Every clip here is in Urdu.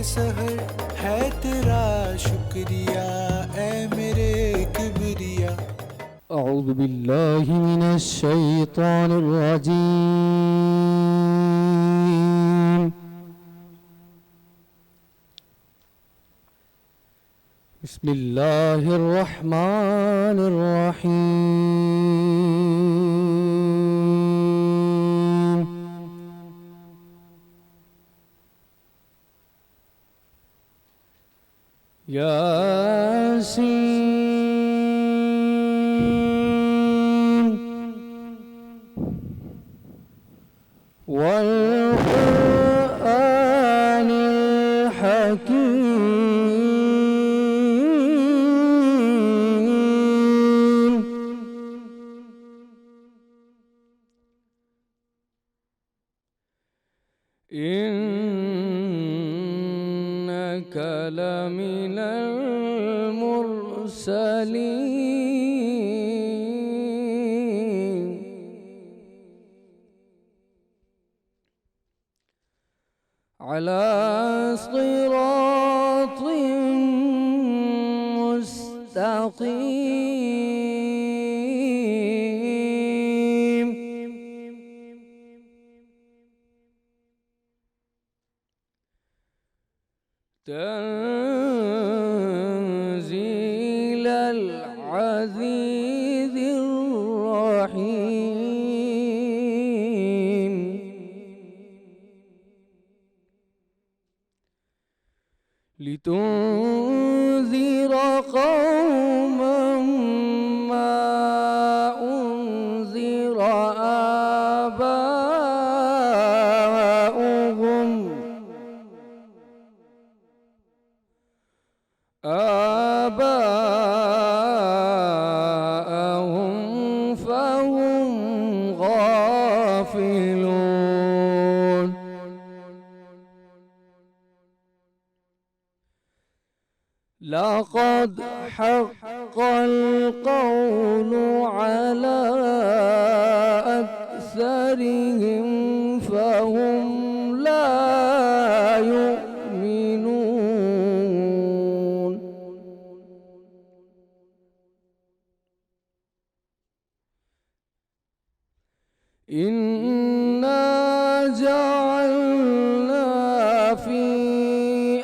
سحر ہے تیرا شکریہ اے میرے کبریا. اعوذ باللہ من الشیطان الرجیم. بسم اللہ الرحمن الرحیم. یاسین والقرآن الحکیم. إنك لمن المرسلين على صراط مستقيم. تنزيل العزيز الرحيم. لتنذر قوما ما أنذر آباءهم فهم غافلون. لقد حق القول على أكثرهم فهم لا يؤمنون. إنا جعلنا في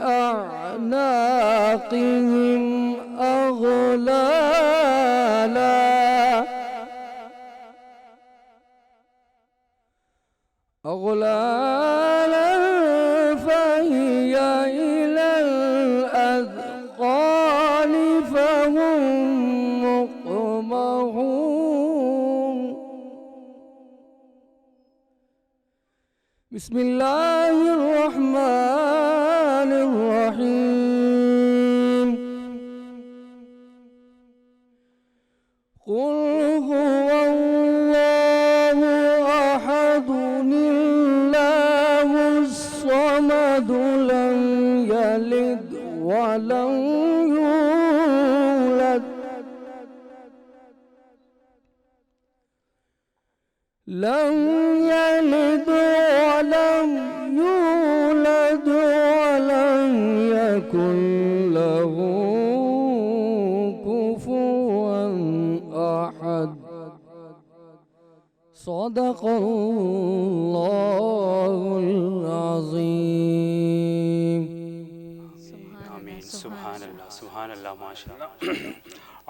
أعناقهم أغلالا فهي إلى الأذقان فهم مقمحون. بسم الله الرحمن الرحيم. قل هو الله أحد الله الصمد لم يلد ولم يولد ولم يولد ولم يكن له كفوا أحد. صدق الله العظيم. آمین. سبحان اللہ سبحان اللہ ماشاء اللہ.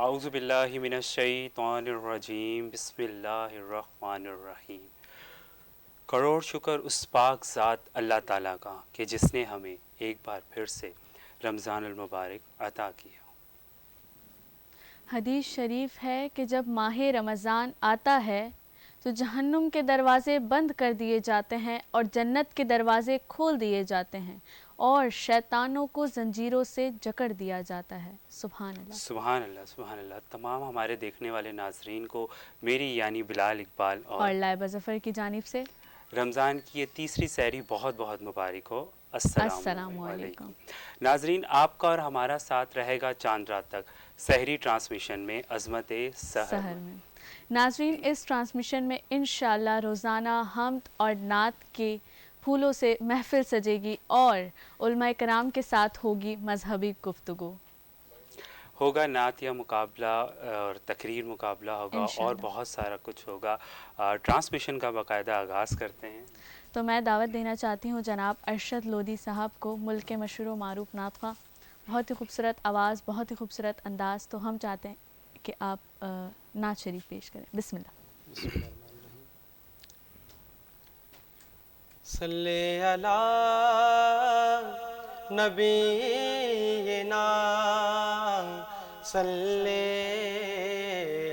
اعوذ باللہ من الشیطان الرجیم. بسم اللہ الرحمن الرحیم. کروڑ شکر اس پاک ذات اللہ تعالیٰ کا کہ جس نے ہمیں ایک بار پھر سے رمضان المبارک عطا کیا. حدیث شریف ہے کہ جب ماہ رمضان آتا ہے تو جہنم کے دروازے بند کر دیے جاتے ہیں اور جنت کے دروازے کھول دیے جاتے ہیں اور شیطانوں کو زنجیروں سے جکڑ دیا جاتا ہے. سبحان اللہ سبحان اللہ سبحان اللہ. تمام ہمارے دیکھنے والے ناظرین کو میری یعنی بلال اقبال اور لائبہ ظفر کی جانب سے رمضان کی یہ تیسری سحری بہت بہت مبارک ہو. السلام علیکم. ناظرین آپ کا اور ہمارا ساتھ رہے گا چاند رات تک سحری ٹرانسمیشن میں عظمت سحر میں. ناظرین اس ٹرانسمیشن میں انشاءاللہ روزانہ حمد اور نعت کے پھولوں سے محفل سجے گی اور علماء کرام کے ساتھ ہوگی مذہبی گفتگو. ہوگا نعت یا مقابلہ اور تقریر مقابلہ ہوگا اور انشاءاللہ. بہت سارا کچھ ہوگا. ٹرانسمیشن کا باقاعدہ آغاز کرتے ہیں. تو میں دعوت دینا چاہتی ہوں جناب ارشد لودھی صاحب کو، ملک کے مشہور و معروف نعت خواں. بہت ہی خوبصورت آواز، بہت ہی خوبصورت انداز. تو ہم چاہتے ہیں کہ آپ نعت شریف پیش کریں. بسم اللہ. صلی علی نبینا صلی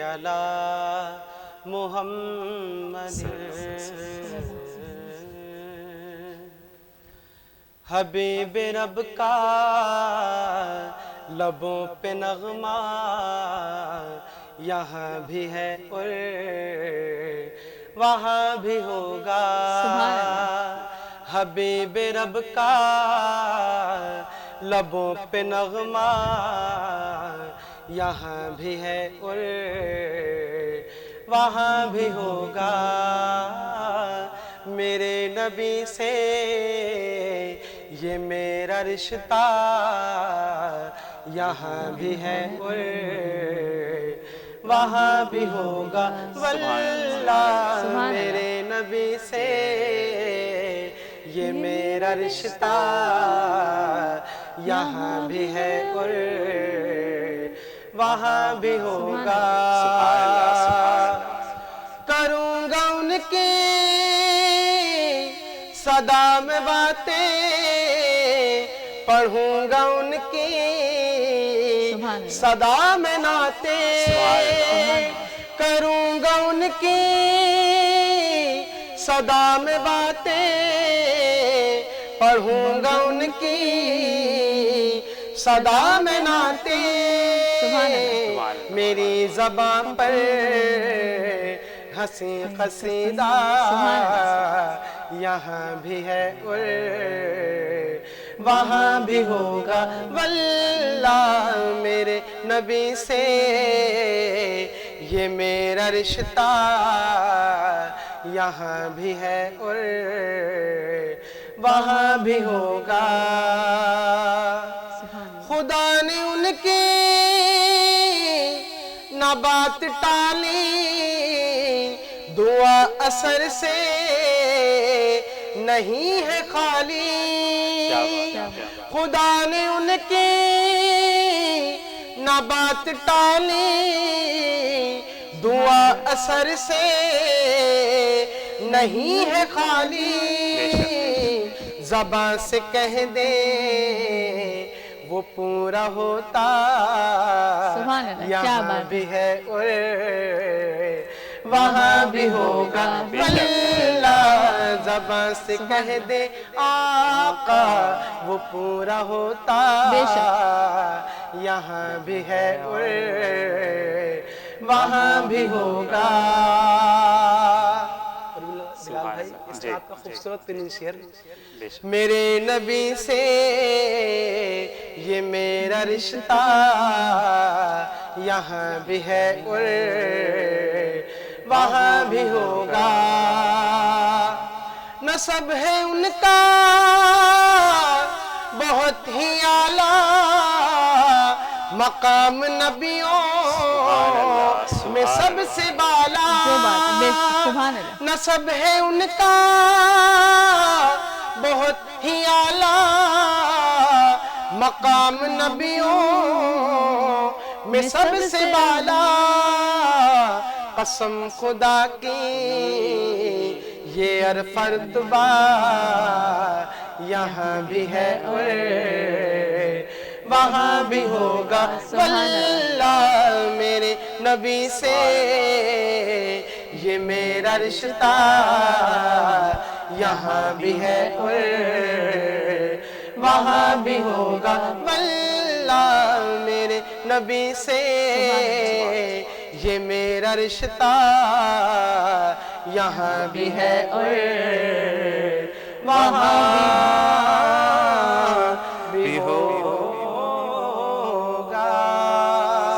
علی محمد حبیب رب کا لبوں پہ نغمہ یہاں بھی ہے اور وہاں بھی ہوگا. حبیب رب کا لبوں پہ نغمہ یہاں بھی ہے اور وہاں بھی ہوگا. میرے نبی سے یہ میرا رشتہ یہاں بھی ہے اور وہاں بھی ہوگا. واللہ میرے نبی سے یہ میرا رشتہ یہاں بھی ہے اور وہاں بھی ہوگا. کروں گا ان کی صدا میں باتیں، پڑھوں گا ان کی صدا میں نعتیں، کروں گا ان کی صدا میں باتیں، پڑھوں گا ان کی صدا میں نعتیں. میری زبان پر ہنسی قصیدہ یہاں بھی ہے اور وہاں بھی ہوگا. واللہ میرے نبی سے یہ میرا رشتہ یہاں بھی ہے اور وہاں بھی ہوگا. خدا نے ان کی نہ بات ٹالی، دعا اثر سے نہیں ہے خالی. خدا نے ان کی نہ بات ٹالی، دعا اثر سے نہیں ہے خالی. زبان سے کہہ دے وہ پورا ہوتا یہاں بھی ہے اور وہاں بھی ہوگا. اللہ زبان سے کہہ دے آقا وہ پورا ہوتا یہاں بھی ہے اور وہاں بھی ہوگا. بلال بھائی اس کا آپ کا خوبصورت ترین شعر. میرے نبی سے یہ میرا رشتہ یہاں بھی ہے اور وہاں بھی ہوگا. نسب ہے ان کا بہت ہی اعلیٰ، مقام نبیوں میں سب سے بالا. نسب ہے ان کا بہت ہی اعلیٰ، مقام نبیوں میں سب سے بالا. قسم خدا کی یہ عرفہ رتبہ یہاں بھی ہے اور وہاں بھی ہوگا. واللہ میرے نبی سے یہ میرا رشتہ یہاں بھی ہے اور وہاں بھی ہوگا. واللہ میرے نبی سے یہ میرا رشتہ یہاں بھی ہے اور وہاں بھی ہوگا.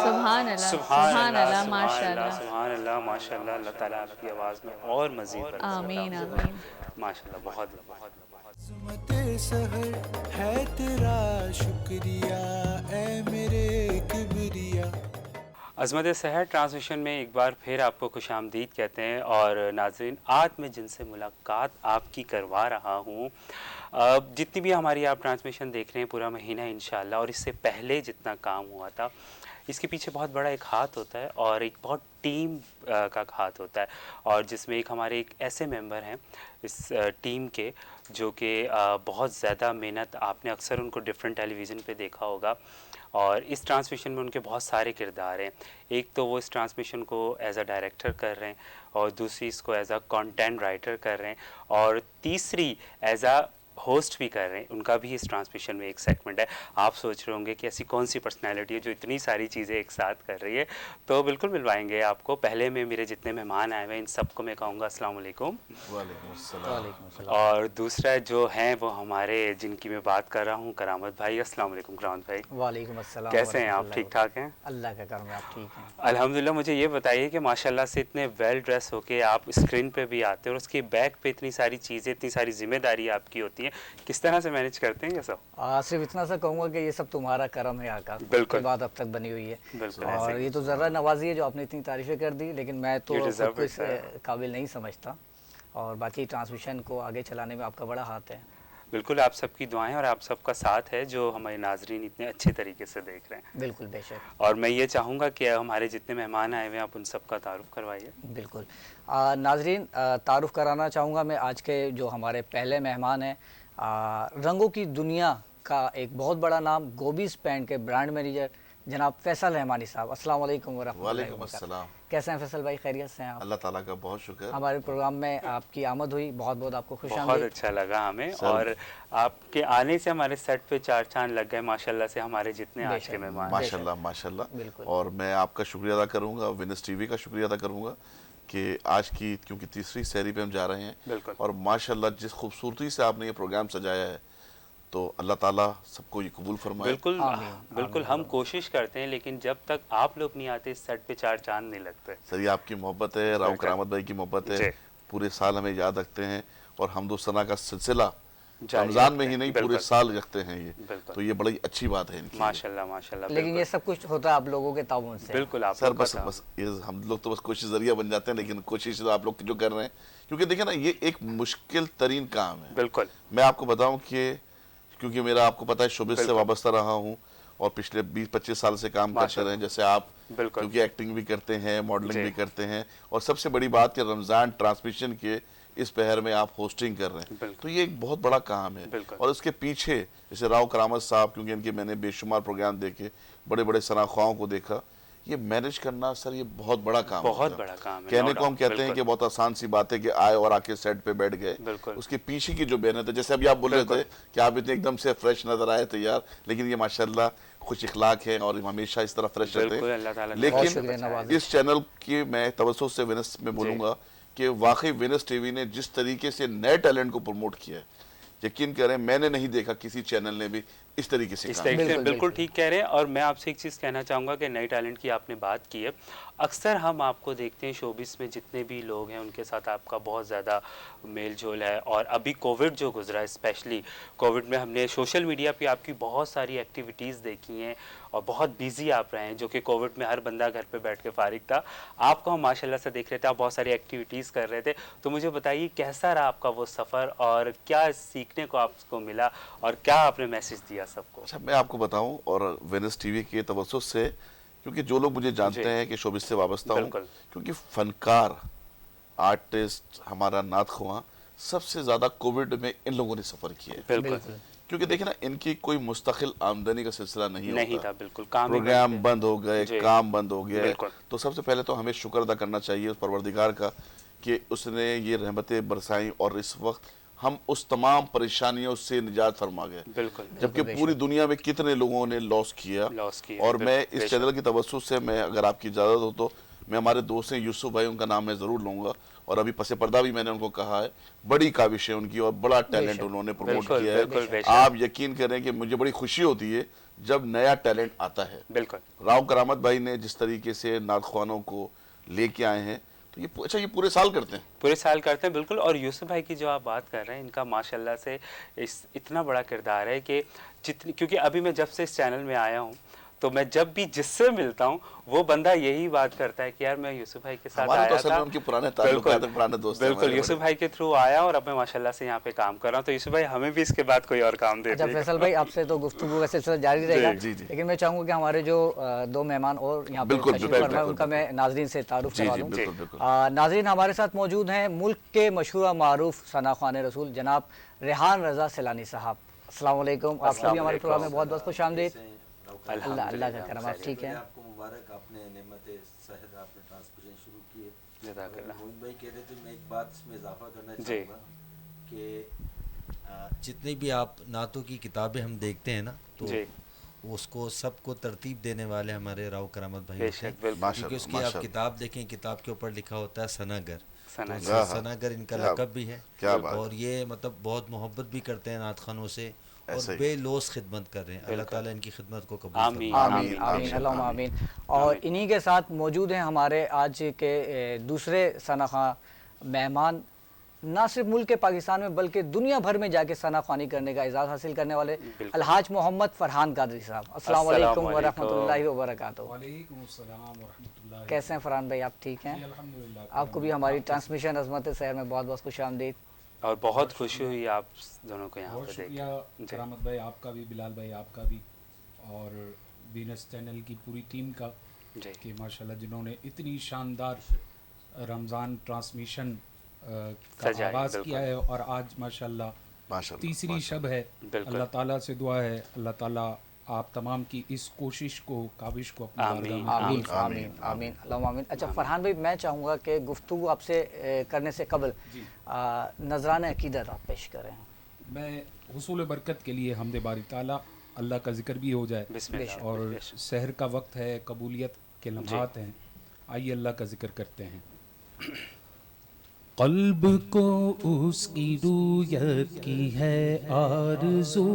سبحان اللہ، سبحان اللہ، ماشاء اللہ. سبحان سبحان اللہ ماشاء اللہ. اللہ تعالیٰ آپ کی آواز میں اور مزید برکت عطا آمین فرمائے. آمین. ماشاء اللہ بہت بہت عظمت سحر ہے تیرا شکریہ اے میرے کبریا. عظمت سحر ٹرانسمیشن میں ایک بار پھر آپ کو خوش آمدید کہتے ہیں. اور ناظرین آج میں جن سے ملاقات آپ کی کروا رہا ہوں، جتنی بھی ہماری آپ ٹرانسمیشن دیکھ رہے ہیں پورا مہینہ انشاءاللہ، اور اس سے پہلے جتنا کام ہوا تھا، اس کے پیچھے بہت بڑا ایک ہاتھ ہوتا ہے اور ایک بہت ٹیم کا ہاتھ ہوتا ہے، اور جس میں ایک ہمارے ایک ایسے ممبر ہیں اس ٹیم کے جو کہ بہت زیادہ محنت، آپ نے اکثر ان کو ڈفرینٹ ٹیلی ویژن پہ دیکھا ہوگا، اور اس ٹرانسمیشن میں ان کے بہت سارے کردار ہیں. ایک تو وہ اس ٹرانسمیشن کو ایز اے ڈائریکٹر کر رہے ہیں، اور دوسری اس کو ایز اے کانٹینٹ رائٹر کر رہے ہیں، اور تیسری ایز اے ہوسٹ بھی کر رہے ہیں. ان کا بھی اس ٹرانسمیشن میں ایک سیگمنٹ ہے. آپ سوچ رہے ہوں گے کہ ایسی کون سی پرسنالٹی ہے جو اتنی ساری چیزیں ایک ساتھ کر رہی ہے، تو بالکل ملوائیں گے آپ کو. پہلے میں میرے جتنے مہمان آئے ہوئے ان سب کو میں کہوں گا السلام علیکم. وعلیکم السلام. اور دوسرا جو ہیں وہ ہمارے جن کی میں بات کر رہا ہوں کرامت بھائی. السلام علیکم کرامت بھائی. وعلیکم السلام. کیسے ہیں آپ؟ ٹھیک ٹھاک ہیں؟ اللہ کا کرم ہے. آپ ٹھیک ہیں؟ الحمدللہ. مجھے یہ بتائیے کہ ماشاءاللہ سے اتنے ویل ڈریس ہو کے آپ اسکرین پہ بھی آتے ہیں اور اس کے بیک پہ اتنی ساری چیزیں، اتنی ساری ذمہ داری آپ کی ہوتی ہیں، کس طرح سے مینیج کرتے ہیں یہ سب؟ صرف اتنا سا کہوں گا کہ یہ سب تمہارا کرم ہے آقا. بالکل. کے بعد اب تک بنی ہوئی ہے. بالکل. اور یہ تو ذرہ نوازی ہے جو آپ نے اتنی تعریفیں کر دی، لیکن میں تو You deserve خود کو اس it. قابل نہیں سمجھتا. اور باقی ٹرانسمیشن کو آگے چلانے میں آپ کا بڑا ہاتھ ہے. بالکل. آپ سب کی دعائیں اور آپ سب کا ساتھ ہے جو ہمارے ناظرین اتنے اچھے طریقے سے دیکھ رہے ہیں. بالکل بے شک. اور میں یہ چاہوں گا کہ ہمارے جتنے مہمان آئے ہوئے ہیں آپ ان سب کا تعارف کروائیے. بالکل. ناظرین تعارف کرانا چاہوں گا میں آج کے جو ہمارے پہلے مہمان ہیں، رنگوں کی دنیا کا ایک بہت بڑا نام، گوبیز پینٹ کے برانڈ مینیجر جناب فیصل رحمانی صاحب. السلام علیکم ورحمۃ اللہ. وعلیکم السلام. کیسے ہیں فیصل بھائی؟ خیریت سے ہیں آپ؟ اللہ تعالیٰ کا بہت شکر. ہمارے پروگرام میں آپ کی آمد ہوئی، بہت بہت آپ کو خوش بہت آمدید. اچھا لگا ہمیں، اور آپ کے آنے سے ہمارے سیٹ پہ چار چاند لگ گئے ماشاءاللہ سے ہمارے جتنے آج کے مہمان. ماشاءاللہ ماشاءاللہ. بالکل. اور میں آپ کا شکریہ ادا کروں گا، وینس ٹی وی کا شکریہ ادا کروں گا کہ آج کی کیونکہ تیسری سحری پہ ہم جا رہے ہیں. بالکل. اور ماشاءاللہ جس خوبصورتی سے آپ نے یہ پروگرام سجایا ہے تو اللہ تعالیٰ سب کو یہ قبول فرمائے. بالکل. بالکل. ہم کوشش کرتے ہیں لیکن جب تک آپ لوگ نہیں آتے اس سیٹ پہ چار چاند نہیں لگتے. سر یہ آپ کی محبت ہے، راؤ کرامت بھائی کی محبت ہے. پورے سال ہمیں یاد رکھتے ہیں، اور حمد و ثنا کا سلسلہ رمضان میں ہی نہیں پورے سال رکھتے ہیں یہ. تو یہ بڑی اچھی بات ہے ان کی. ماشاءاللہ ماشاءاللہ. لیکن یہ سب کچھ ہوتا ہے آپ لوگوں کے تعاون سے. بالکل. آپ سر بس ہم لوگ تو بس کوشش ذریعہ بن جاتے ہیں، لیکن کوشش تو آپ لوگ جو کر رہے ہیں، کیونکہ دیکھیں نا یہ ایک مشکل ترین کام ہے. بالکل. میں آپ کو بتاؤں کہ کیونکہ میرا آپ کو پتا ہے شعبے سے وابستہ رہا ہوں، اور پچھلے 20-25 سال سے کام کرتے رہے، جیسے آپ کیونکہ ایکٹنگ بھی کرتے ہیں، ماڈلنگ بھی کرتے ہیں، اور سب سے بڑی بات کہ رمضان ٹرانسمیشن کے اس پہر میں آپ ہوسٹنگ کر رہے ہیں. تو یہ ایک بہت بڑا کام ہے. اور اس کے پیچھے جیسے راؤ کرامت صاحب، کیونکہ ان کے میں نے بے شمار پروگرام دیکھے، بڑے بڑے ثناخواؤں کو دیکھا، یہ مینیج کرنا سر یہ بہت بڑا کام ہے. بہت بڑا کام ہے. کہنے کو ہم کہتے ہیں کہ بہت آسان سی بات ہے کہ آئے اور آ کے سیٹ پہ بیٹھ گئے. اس کے پیچھے کی جو محنت ہے، جیسے ابھی آپ بول رہے تھے کہ آپ اتنے ایک دم سے فریش نظر آئے تیار، لیکن یہ ماشاءاللہ خوش اخلاق ہیں اور ہمیشہ اس طرح فریش رہتے ہیں. لیکن اس چینل کی میں توسط سے وینس میں بولوں گا کہ واقعی وینس ٹی وی نے جس طریقے سے نئے ٹیلنٹ کو پروموٹ کیا ہے، یقین کریں میں نے نہیں دیکھا کسی چینل نے بھی اس طریقے سے کام. بالکل ٹھیک کہہ رہے ہیں. اور میں آپ سے ایک چیز کہنا چاہوں گا کہ نئے ٹیلنٹ کی آپ نے بات کی ہے. اکثر ہم آپ کو دیکھتے ہیں شوبز میں جتنے بھی لوگ ہیں ان کے ساتھ آپ کا بہت زیادہ میل جول ہے، اور ابھی کووڈ جو گزرا ہے، اسپیشلی کووڈ میں ہم نے سوشل میڈیا پہ آپ کی بہت ساری ایکٹیویٹیز دیکھی ہیں، اور بہت بیزی آپ رہے ہیں، جو کہ کووڈ میں ہر بندہ گھر پہ بیٹھ کے فارغ تھا. آپ کو ہم ماشاء اللہ سے دیکھ رہے تھے، آپ بہت ساری ایکٹیویٹیز کر رہے تھے. تو مجھے بتائیے کیسا رہا آپ کا وہ سفر، اور کیا سیکھنے کو آپ کو ملا، اور کیا آپ نے میسج دیا سب کو؟ اچھا میں آپ کو بتاؤں، اور وینس ٹی وی کے توسط سے، کیونکہ جو لوگ مجھے جانتے ہیں کہ شوبز سے وابستہ ہوں، کیونکہ فنکار، آرٹسٹ، ہمارا نعت خواں سب سے زیادہ کووڈ میں ان لوگوں نے سفر کیا ہے. بالکل. کیونکہ دیکھیں نا ان کی کوئی مستقل آمدنی کا سلسلہ نہیں تھا. بالکل. پروگرام بند ہو گئے، کام بند ہو گیا. تو سب سے پہلے تو ہمیں شکر ادا کرنا چاہیے اس پروردگار کا کہ اس نے یہ رحمتیں برسائیں، اور اس وقت ہم اس تمام پریشانیوں سے نجات فرما گئے. بالکل. جبکہ پوری دنیا میں کتنے لوگوں نے لاس کیا. اور میں اس چینل کی توسط سے، میں اگر آپ کی اجازت ہو تو میں ہمارے دوست ہیں یوسف بھائی، ان کا نام میں ضرور لوں گا، اور ابھی پس پردہ بھی میں نے ان کو کہا ہے، بڑی کاوش ہے ان کی اور بڑا ٹیلنٹ انہوں نے پروموٹ کیا ہے. آپ یقین کریں کہ مجھے بڑی خوشی ہوتی ہے جب نیا ٹیلنٹ آتا ہے. بالکل. راؤ کرامت بھائی نے جس طریقے سے نعت خوانوں کو لے کے آئے ہیں. تو یہ اچھا یہ پورے سال کرتے ہیں؟ پورے سال کرتے ہیں بالکل. اور یوسف بھائی کی جو آپ بات کر رہے ہیں ان کا ماشاءاللہ سے اتنا بڑا کردار ہے کہ کیونکہ ابھی میں جب سے اس چینل میں آیا ہوں تو میں جب بھی جس سے ملتا ہوں وہ بندہ یہی بات کرتا ہے کہ یار میں یوسف بھائی کے ساتھ آیا تھا. ان کے پرانے تعلقات ہیں، پرانے دوست ہیں. بالکل یوسف بھائی کے تھرو آیا اور اب میں ماشاءاللہ سے یہاں پہ کام کر رہا ہوں. تو یوسف بھائی ہمیں بھی اس کے بعد کوئی اور کام دے اچھا دیجیے. فیصل بھائی آپ سے تو گفتگو کا سلسلہ جاری رہے گا، لیکن میں چاہوں گا کہ ہمارے جو دو مہمان اور یہاں پہ تشریف فرما ہیں ان کا میں ناظرین سے تعارف کروا دوں. ناظرین ہمارے ساتھ موجود ہیں ملک کے مشہور معروف ثنا خوان رسول جناب ریحان رضا سیلانی صاحب. السلام علیکم. آپ کو بھی ہمارے پروگرام میں بہت بہت خوش آمدید. اللہ کا کرم. آپ ٹھیک ہیں؟ آپ کو مبارک. آپ نے نعمت صحت آپ نے ٹرانسمیشن شروع کی ہے. موہن بھائی کہہ رہے تھے میں ایک بات اس میں اضافہ کرنا چاہوں گا کہ جتنی بھی آپ نعتوں کی کتابیں ہم دیکھتے ہیں نا تو اس کو سب کو ترتیب دینے والے ہمارے راؤ کرامت بھائی ہوتے ہیں. کیونکہ اس کی آپ کتاب دیکھیں کتاب کے اوپر لکھا ہوتا ہے ثناگر. ثناگر ان کا لقب بھی ہے اور یہ مطلب بہت محبت بھی کرتے ہیں نعت خوانوں سے اور بے لوث خدمت کر رہے ہیں. اللہ تعالیٰ ان کی خدمت کو قبول فرمائے. آمین آمین اللہم آمین. اور انہی کے ساتھ موجود ہیں ہمارے آج کے دوسرے ثنا خواں مہمان، نہ صرف ملک پاکستان میں بلکہ دنیا بھر میں جا کے ثنا خوانی کرنے کا اعزاز حاصل کرنے والے الحاج محمد فرحان قادری صاحب. السلام علیکم ورحمۃ اللہ وبرکاتہ. وعلیکم السلام ورحمۃ اللہ. کیسے ہیں فرحان بھائی؟ آپ ٹھیک ہیں؟ الحمدللہ. آپ کو بھی ہماری ٹرانسمیشن عظمت سحر میں بہت بہت خوش آمدید. اور بہت خوشی ہوئی آپ دونوں کو یہاں بہت پہ دیکھ. شکریہ کرامت بھائی آپ کا بھی، بلال بھائی آپ کا بھی، اور وینس چینل کی پوری ٹیم کا کہ ماشاءاللہ جنہوں نے اتنی شاندار رمضان ٹرانسمیشن کا آغاز کیا ہے. اور آج ماشاءاللہ تیسری شب ہے. اللہ تعالیٰ سے دعا ہے اللہ تعالیٰ آپ تمام کی اس کوشش کو کاوش کو اپنی بارگاہ میں قبول فرمائے. آمین آمین اللہم آمین. اچھا فرحان بھائی میں چاہوں گا کہ گفتگو آپ سے کرنے سے قبل نذرانہ عقیدت آپ پیش کریں. میں حصول برکت کے لیے حمد باری تعالیٰ اللہ کا ذکر بھی ہو جائے اور سحر کا وقت ہے، قبولیت کے لمحات ہیں. آئیے اللہ کا ذکر کرتے ہیں. قلب کو اس کی رویت کی ہے آرزو،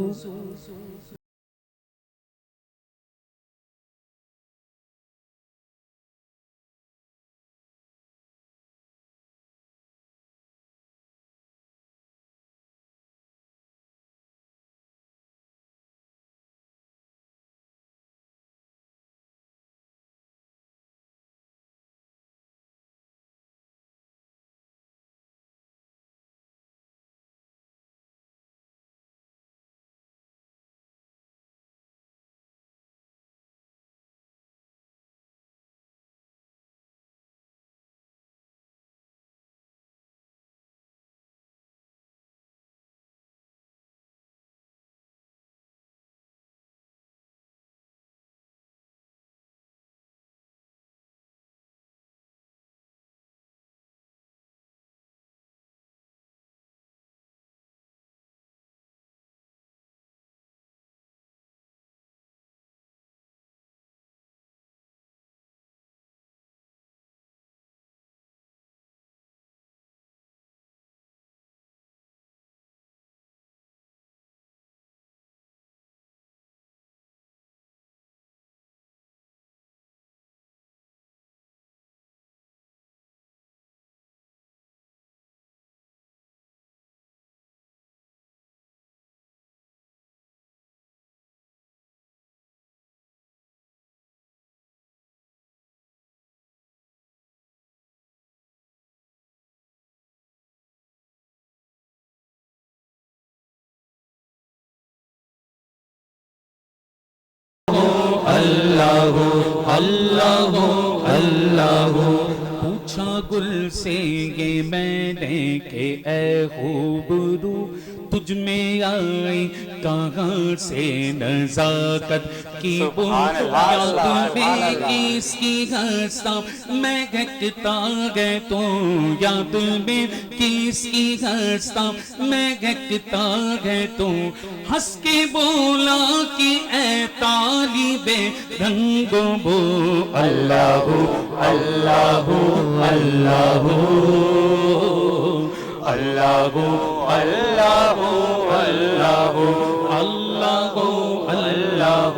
اللہ اللہ اللہ. پوچھا گل سے یہ میں نے کہ اے خوبرو تجھ میں آئی کہاں سے نزاکت کی بنیاد میں کس کی ہستا میں گھٹتا گئے تو یاد میں کس کی ہستا میں گھٹتا گئے تو ہنس کے بولا کہ اے طالب رنگ بو اللہ اللہ اللہ اللہ اللہ اللہ اللہ اللہ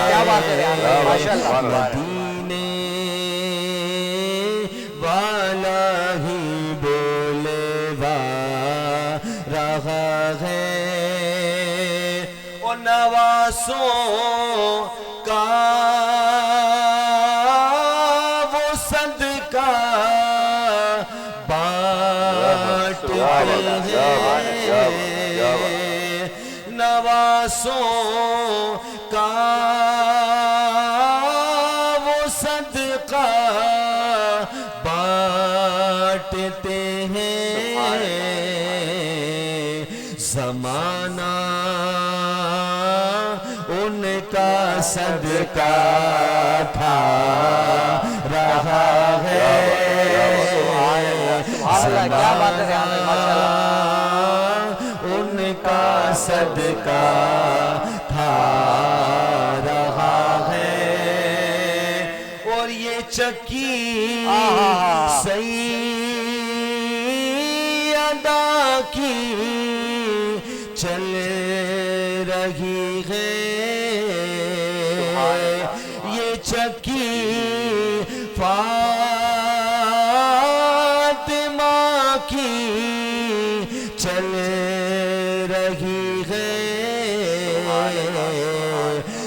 کیا بات ہے مدینے والا ہی بولے رہا ہے اور نوازوں کا وہ صدقہ بانٹتے ہیں نوازوں کا وہ صدقہ بانٹتے ہیں زمانہ ان کا صدقہ تھا رہا ہے ان کا صدقہ تھا رہا ہے اور یہ چکی سیدہ کی چل رہی ہے یہ چکی فاطمہ کی چل رہی ہے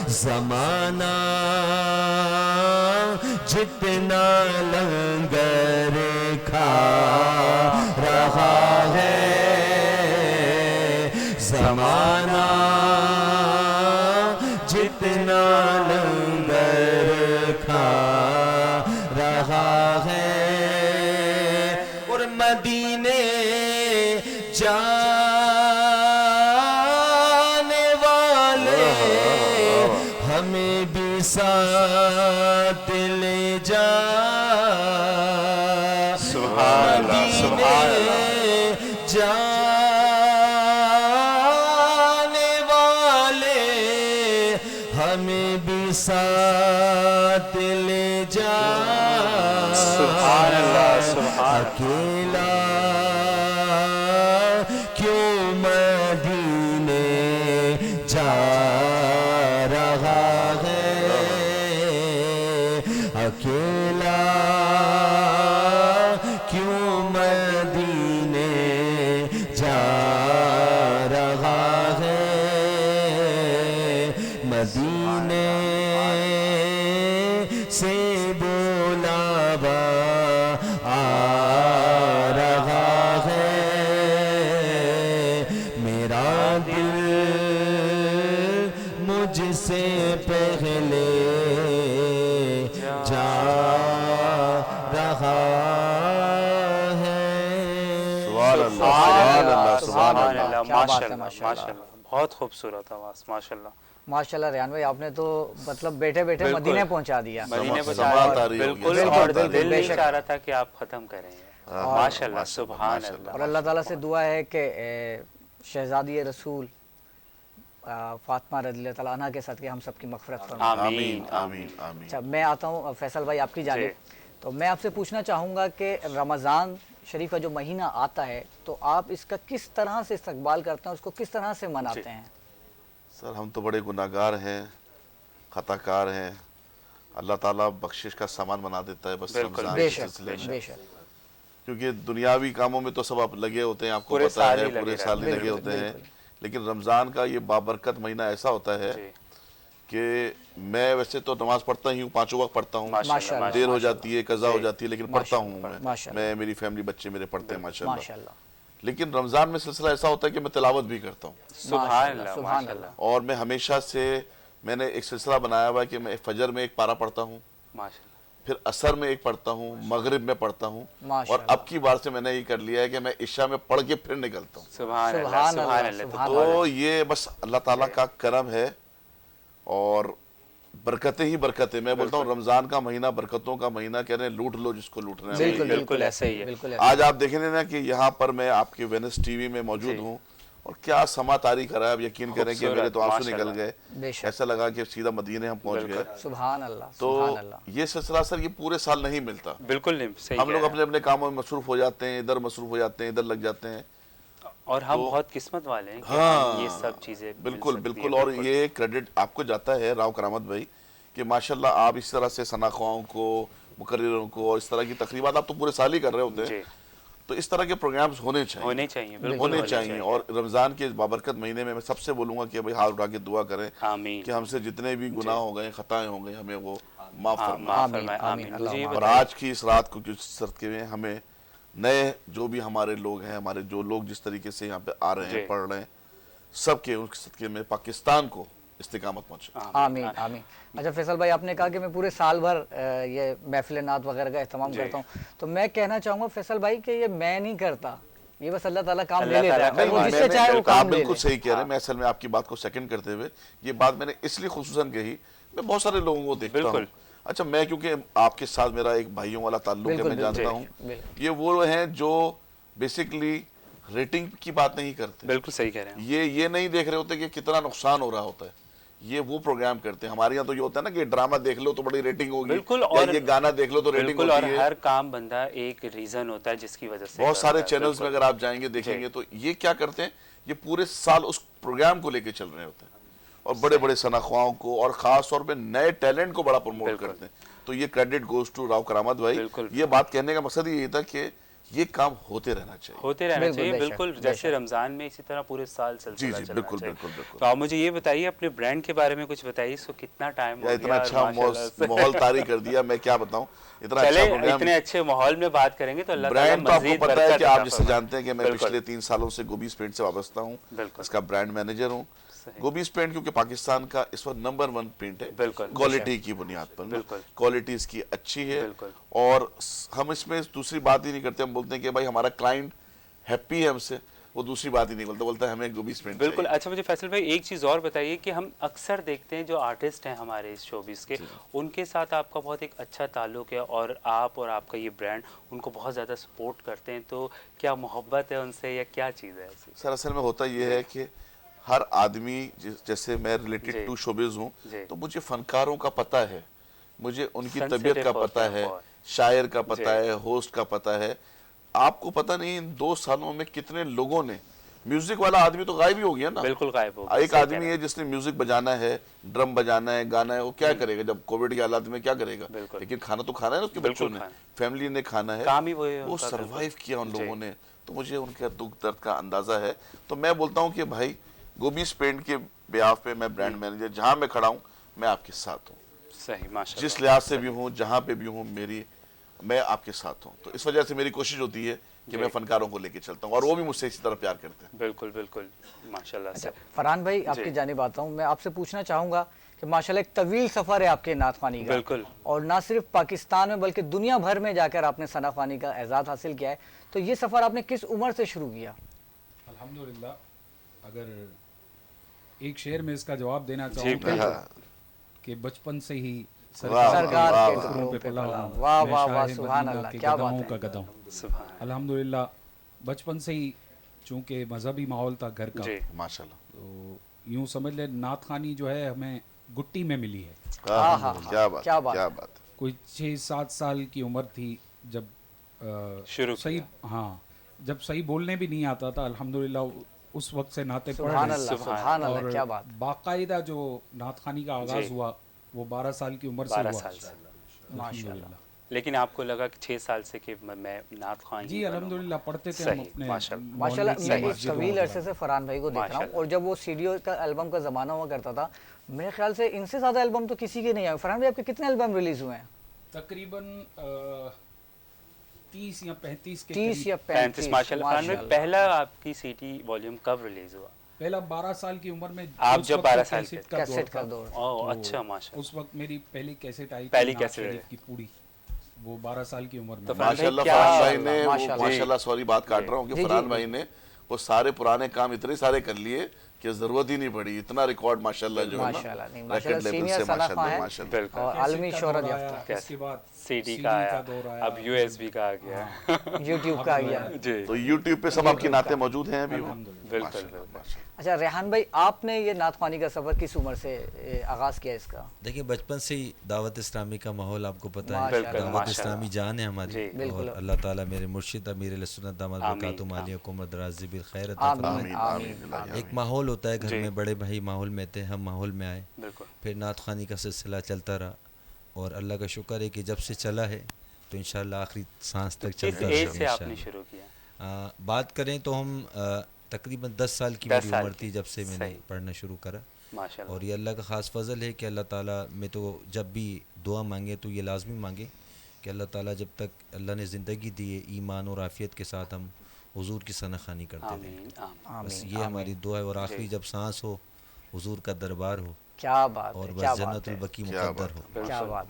زمانہ جتنا لنگر کھا رہا ہے زمانہ جتنا لنگر کھا رہا ہے اور مدینے جانے والے ہمیں بھی ساتھ لے جا مدینے جانے والے ہمیں بھی ساتھ لے جا اکیلا کیوں مدینے جا رہا ہے اکیلا کیوں مدینے جا رہا ہے مدینے سے بولاوا آ رہا ہے میرا دل مجھ سے پہلے جا رہا ہے بہت خوبصورت آواز ماشاءاللہ ماشاءاللہ ریان بھائی آپ نے تو مطلب بیٹھے بیٹھے مدینے پہنچا دیا مدینے پہنچا بالکل اور دل نہیں چاہ رہا تھا کہ آپ ختم کریں ماشاءاللہ سبحان اللہ اور اللہ تعالیٰ سے دعا ہے کہ شہزادی رسول فاطمہ رضی اللہ تعالیٰ عنہ کے صدقے ہم سب کی مغفرت فرمائے آمین آمین آمین اچھا میں آتا ہوں فیصل بھائی آپ کی جانب تو میں آپ سے پوچھنا چاہوں گا کہ رمضان شریف کا جو مہینہ آتا ہے تو آپ اس کا کس طرح سے استقبال کرتے ہیں اس کو کس طرح سے مناتے ہیں سر ہم تو بڑے گناہگار ہیں خطا کار ہیں اللہ تعالیٰ بخشش کا سامان بنا دیتا ہے بس رمضان کے سلسلے میں کیونکہ دنیاوی کاموں میں تو سب آپ لگے ہوتے ہیں آپ کو پتہ ہے پورے سال ہی لگے ہوتے ہیں لیکن رمضان کا یہ بابرکت مہینہ ایسا ہوتا ہے کہ میں ویسے تو نماز پڑھتا ہی ہوں 5 وقت پڑھتا ہوں دیر ہو جاتی ہے قضا ہو جاتی ہے لیکن پڑھتا ہوں میں میری فیملی بچے میرے پڑھتے ہیں ماشاءاللہ لیکن رمضان میں سلسلہ ایسا ہوتا ہے کہ میں تلاوت بھی کرتا ہوں سبحان اللہ اور میں ہمیشہ سے میں نے ایک سلسلہ بنایا ہوا ہے کہ میں فجر میں ایک پارہ پڑھتا ہوں پھر عصر میں ایک پڑھتا ہوں مغرب میں پڑھتا ہوں اور اب کی بار سے میں نے یہ کر لیا ہے کہ میں عشاء میں پڑھ کے پھر نکلتا ہوں سبحان اللہ تو یہ بس اللہ تعالیٰ کا کرم ہے اور برکتیں ہی برکتیں میں بولتا ہوں رمضان کا مہینہ برکتوں کا مہینہ کہہ رہے ہیں لوٹ لو جس کو لوٹنا ہے بالکل ایسا ہی ہے آج آپ دیکھیں نا کہ یہاں پر میں آپ کے وینس ٹی وی میں موجود ہوں اور کیا سما طاری کرا ہے آپ یقین کریں کہ میرے تو آنسو نکل گئے ایسا لگا کہ سیدھا مدینے ہم پہنچ گئے سبحان اللہ تو یہ سلسلہ سر یہ پورے سال نہیں ملتا بالکل نہیں ہم لوگ اپنے اپنے کاموں میں مصروف ہو جاتے ہیں ادھر مصروف ہو جاتے ہیں ادھر لگ جاتے ہیں اور ہم بہت قسمت والے ہیں کہ ہاں یہ سب چیزیں بالکل بالکل. اور یہ کریڈٹ آپ کو جاتا ہے راؤ کرامت بھائی کہ ماشاءاللہ آپ اس طرح سے ثنا خواہوں کو، مقرروں کو، اور اس طرح کی تقریبات آپ تو پورے سال ہی کر رہے ہوتے ہیں، تو اس طرح کے پروگرامز ہونے چاہیے. اور رمضان کے بابرکت مہینے میں سب سے بولوں گا کہ بھائی ہاتھ اٹھا کے دعا کریں کہ ہم سے جتنے بھی گناہ ہو گئے، خطائیں ہو گئی، ہمیں وہ معاف فرمائے. اور آج کی اس رات کو جس صدقے میں ہمیں نئے جو بھی ہمارے لوگ ہیں، ہمارے جو لوگ جس طریقے سے یہاں پہ آ رہے ہیں، پڑھ رہے ہیں، سب کے اس صدقے میں پاکستان کو استقامت پہنچے. آمین آمین. اچھا فیصل بھائی، آپ نے کہا کہ میں پورے سال بھر یہ محفل نعت وغیرہ کا اہتمام کرتا ہوں، تو میں کہنا چاہوں گا فیصل بھائی کہ یہ میں نہیں کرتا، یہ بس اللہ تعالیٰ کام لے لیتا ہے، وہ جس سے چاہے وہ کام لے لے. آپ بالکل صحیح کہہ رہے ہیں. میں اصل میں آپ کی بات کو سیکنڈ کرتے ہوئے یہ بات میں نے اس لیے خصوصاً کہی، میں بہت سارے لوگوں کو دیکھتا ہوں. اچھا میں کیونکہ آپ کے ساتھ میرا ایک بھائیوں والا تعلق ہے، میں جانتا ہوں یہ وہ ہیں جو بیسیکلی ریٹنگ کی بات نہیں کرتے. بالکل صحیح کہہ رہے ہیں. یہ نہیں دیکھ رہے ہوتے کہ کتنا نقصان ہو رہا ہوتا ہے. یہ وہ پروگرام کرتے ہیں. ہمارے یہاں تو یہ ہوتا ہے نا کہ ڈرامہ دیکھ لو تو بڑی ریٹنگ ہوگی، بالکل، اور یہ گانا دیکھ لو تو ریٹنگ ہوتی ہے. اور ہر کام بندہ ایک ریزن ہوتا ہے جس کی وجہ سے بہت سارے چینلز میں اگر آپ جائیں گے دیکھیں گے تو یہ کیا کرتے ہیں، یہ پورے سال اس پروگرام کو لے کے چل رہے ہوتے ہیں اور بڑے بڑے ثنا خواہوں کو اور خاص طور پہ نئے ٹیلنٹ کو بڑا پروموٹ کرتے ہیں. تو یہ کریڈٹ گوز ٹو راؤ کرامت بھائی. یہ بات کہنے کا مقصد یہی تھا کہ یہ کام ہوتے رہنا چاہیے. بالکل جیسے رمضان میں اسی طرح پورے سال سلسلہ چلنا چاہیے. بالکل. تو آپ مجھے یہ بتائیے اپنے برانڈ کے بارے میں کچھ بتائیے، اس کو کتنا ٹائم ہو گیا؟ اتنا اچھا ماحول طاری کر دیا، میں کیا بتاؤں. اتنے اچھے ماحول میں بات کریں گے تو اللہ تعالیٰ برانڈ تو آپ کو پتا ہے کہ آپ جس سے جانتے ہیں کہ میں پچھلے 3 سالوں سے گوبیز پینٹ سے وابستہ ہوں، اس کا برانڈ مینیجر ہوں. گوبیز پینٹ کیونکہ پاکستان کا اس وقت نمبر 1 پینٹ ہے کوالٹی کی بنیاد پر. کوالٹی اس کی اچھی ہے اور ہم اس میں دوسری بات ہی نہیں کرتے. ہم بولتے ہیں کہ بھائی ہمارا کلائنٹ ہیپی ہے ہم سے، وہ دوسری بات ہی نہیں بولتا ہے ہمیں گوبیز پینٹ. بالکل. اچھا مجھے فیصل بھائی ایک چیز اور بتائیے کہ ہم اکثر دیکھتے ہیں جو آرٹسٹ ہیں ہمارے اس شوبیز کے، ان کے ساتھ آپ کا بہت ایک اچھا تعلق ہے اور آپ کا یہ برانڈ ان کو بہت زیادہ سپورٹ کرتے ہیں، تو کیا محبت ہے ان سے یا کیا چیز ہے ایسی؟ سر اصل میں ہوتا یہ ہے کہ ہر آدمی، جیسے میں ریلیٹڈ ٹو شوبز ہوں تو مجھے فنکاروں کا پتہ ہے، مجھے ان کی طبیعت کا پتہ ہے، شاعر کا پتہ ہے، ہوسٹ کا پتہ ہے. آپ کو پتہ نہیں ان 2 سالوں میں کتنے لوگوں نے، میوزک والا آدمی تو غائب ہی ہو گیا نا. بالکل غائب ہو گیا. ایک آدمی ہے جس نے میوزک بجانا ہے، ڈرم بجانا ہے، گانا ہے، وہ کیا کرے گا جب کووڈ کے حالات میں کیا کرے گا؟ لیکن کھانا تو کھانا ہے نا اس کے بچوں نے، فیملی نے کھانا ہے. وہ سروائیو کیا ان لوگوں نے، تو مجھے ان کے دکھ درد کا اندازہ ہے. تو میں بولتا ہوں کہ بھائی گوبیز پینٹ کے بیاف پہ میں برانڈ مینیجر جہاں میں کھڑا ہوں میں آپ کے ساتھ ہوں. صحیح، ماشاءاللہ. جس لحاظ سے بھی ہوں، جہاں پہ بھی ہوں، میں آپ کے ساتھ ہوں. تو اس وجہ سے میری کوشش ہوتی ہے کہ میں فنکاروں کو لے کے چلتا ہوں اور وہ بھی مجھ سے اسی طرح پیار کرتے ہیں. بالکل ماشاءاللہ سے. فرحان بھائی آپ کی جانب آتا ہوں. میں آپ سے پوچھنا چاہوں گا کہ ماشاءاللہ ایک طویل سفر ہے آپ کے نعت خوانی کا، بالکل، اور نہ صرف پاکستان میں بلکہ دنیا بھر میں جا کر آپ نے ثنا خوانی کا اعزاز حاصل کیا ہے. تو یہ سفر آپ نے کس عمر سے شروع کیا؟ الحمدللہ اگر ایک شعر میں اس کا جواب دینا چاہوں کہ بچپن سے ہی سرکار کے ٹکڑوں پہ پلا ہوں. واہ واہ واہ، سبحان اللہ، کیا بات ہے. الحمدللہ بچپن سے ہی چونکہ مذہبی ماحول تھا گھر کا، ماشاءاللہ، تو یوں سمجھ لیں نعت خوانی جو ہے ہمیں گٹی میں ملی ہے. کیا بات. کوئی 6-7 سال کی عمر تھی جب صحیح جب صحیح بولنے بھی نہیں آتا تھا. الحمدللہ اس وقت سے نعتیں پڑھ رہے ہیں اور باقاعدہ جو نعت خوانی کا آغاز ہوا وہ 12 سال کی عمر سے ہوا. ماشاءاللہ. لیکن آپ کو لگا کہ 6 سال سے کہ میں نعت خوان جی الحمدللہ پڑھتے تھے ہم اپنے. ماشاءاللہ میں ایک طویل عرصے سے فرحان بھائی کو دیکھ رہا ہوں اور جب وہ سی ڈی کا البم کا زمانہ ہوا کرتا تھا میرے خیال سے ان سے زیادہ البم تو کسی کے نہیں آئے. فرحان بھائی آپ کے کتنے البم ریلیز ہوئے ہیں؟ تقریباً 30 یا 35 ماشاءاللہ. فرحان بھائی پہلا آپ کی سی ڈی والیوم کب ریلیز ہوا؟ پہلا 12 سال کی عمر میں آپ جب 12 سال کیسٹ کا دور. اچھا ماشاءاللہ. اس وقت میری پہلی کیسٹ آئی پہلی کیسٹ کی پوری، وہ 12 سال کی عمر میں. ماشاءاللہ فرحان بھائی نے، ماشاءاللہ سوری بات کاٹ رہا ہوں کہ فرحان بھائی نے وہ سارے پرانے کام اتنے سارے کر لیے کہ کہ ضرورت ہی نہیں پڑی، اتنا ریکارڈ ماشاءاللہ جو ہے نا ریکارڈ لیول سے ماشاءاللہ اور عالمی شہرت یافتہ. اس کے بعد سی ڈی کا آیا، اب یو ایس بی کا آ گیا، یوٹیوب کا آ گیا. تو یوٹیوب پہ سب آپ کی نعتیں موجود ہیں ابھی. بالکل بالکل. اچھا ریحان بھائی، آپ نے یہ نعت خوانی کا سفر کس عمر سے آغاز کیا اس کا؟ دیکھیے بچپن سے ہی دعوت اسلامی کا ماحول آپ کو پتہ ہے، بالکل، دعوت اسلامی جان ہے ہماری، بالکل. اور اللہ تعالیٰ میرے مرشد امیر اہل سنت داماد برکاتہم عالیہ کو عمر دراز بالخیر عطا فرمائے. ایک ماحول ہوتا ہے گھر میں، بڑے بھائی ماحول میں تھے، ہم ماحول میں آئے، پھر نعت خوانی کا سلسلہ چلتا رہا، اور اللہ کا شکر ہے کہ جب سے چلا ہے تو انشاءاللہ آخری سانس تک چلتا رہا. بات کریں تو ہم تقریباً 10 سال کی میری عمر تھی جب سے میں نے پڑھنا شروع کرا، اور یہ اللہ کا خاص فضل ہے کہ اللہ تعالیٰ میں تو جب بھی دعا مانگے تو یہ لازمی مانگے کہ اللہ تعالیٰ جب تک اللہ نے زندگی دی ہے ایمان اور عافیت کے ساتھ ہم حضور کی ثنا خوانی کرتے رہیں. بس یہ ہماری دعا ہے، اور آخری جب سانس ہو حضور کا دربار ہو، کیا بات اور ہے، بس جنت البقی مقدر ہو. کیا بات.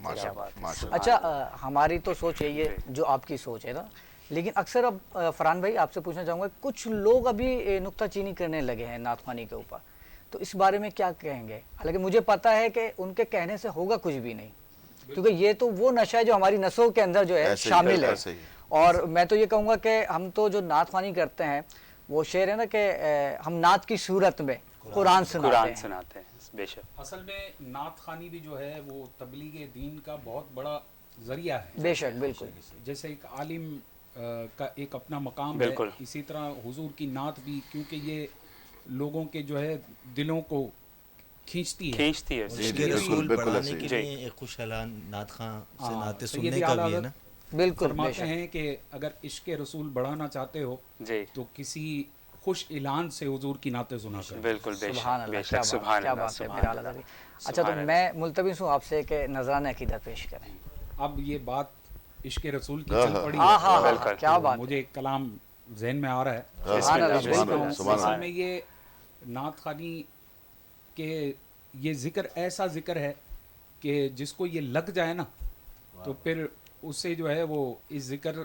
اچھا ہماری تو سوچ یہی ہے جو آپ کی سوچ ہے نا، لیکن اکثر اب فرحان بھائی آپ سے پوچھنا چاہوں گا، کچھ لوگ ابھی نکتہ چینی کرنے لگے ہیں نعت خوانی کے اوپر، تو اس بارے میں کیا کہیں گے؟ حالانکہ مجھے پتہ ہے کہ ان کے کہنے سے ہوگا کچھ بھی نہیں، کیونکہ یہ تو وہ نشہ ہے جو ہماری نسوں کے اندر جو ہے شامل ہے. اور میں تو یہ کہوں گا کہ ہم تو جو نعت خوانی کرتے ہیں، وہ شعر ہے نا کہ ہم نعت کی صورت میں قرآن سناتے ہیں. بے شک اصل میں نعت خوانی بھی جو ہے وہ تبلیغ دین کا بہت بڑا ذریعہ ہے. بے شک بالکل. جیسے ایک عالم کا ایک اپنا مقام ہے، اسی طرح حضور کی نعت بھی، کیونکہ یہ لوگوں کے جو ہے دلوں کو کھینچتی ہے. عشق رسول پڑھانے کے لیے ایک خوش اعلان نعت خواں سے نعتیں سننے کا بھی ہے نا. بالکل فرماتے ہیں کہ اگر عشق رسول بڑھانا چاہتے ہو تو کسی خوش اعلان سے حضور کی نعتیں سنا کر. بالکل سبحان اللہ، کیا بات ہے میرا اللہ. اچھا تو میں ملتمس ہوں آپ سے کہ نظرانہ عقیدت پیش کریں. اب یہ بات عشق رسول کی چل پڑی ہے، کیا بات، مجھے ایک کلام ذہن میں آ رہا ہے. اصل میں یہ نعت خوانی کے یہ ذکر ایسا ذکر ہے کہ جس کو یہ لگ جائے نا تو پھر اس سے جو ہے وہ اس ذکر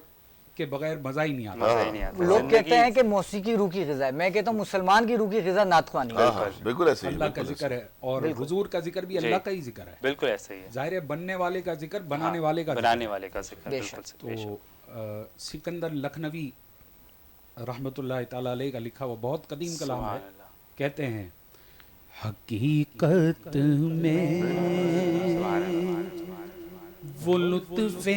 کے بغیر مزہ ہی نہیں آتا. لوگ کہتے ہیں کہ موسیقی روح کی غذا ہے، میں کہتا ہوں مسلمان کی روح کی غذا نعت خوانی ہے. بالکل ایسے ہی اللہ کا ذکر ہے، اور حضور کا ذکر بھی اللہ کا ہی ذکر ہے. بالکل ایسے ہی ہے. ظاہر ہے بننے والے کا ذکر بنانے والے کا ذکر. تو سکندر لکھنوی رحمۃ اللہ تعالیٰ علیہ کا لکھا وہ بہت قدیم کلام ہے. کہتے ہیں حقیقت میں وہ لطف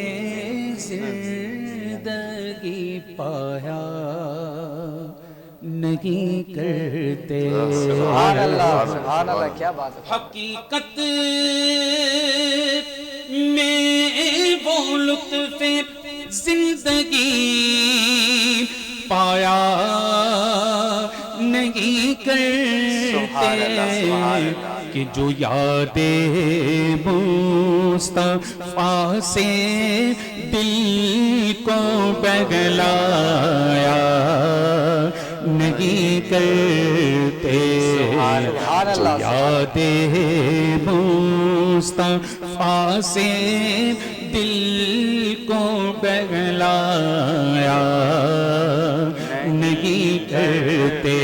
زندگی پایا نہیں کرتے. سبحان اللہ، سبحان اللہ، کیا بات ہے. حقیقت میں وہ لطف زندگی پایا نہیں کرتے کہ جو یاد مصطفیٰ سے دل کو پگلایا نہیں کرتے. جو یاد مصطفیٰ سے دل کو پگلایا نہیں کرتے.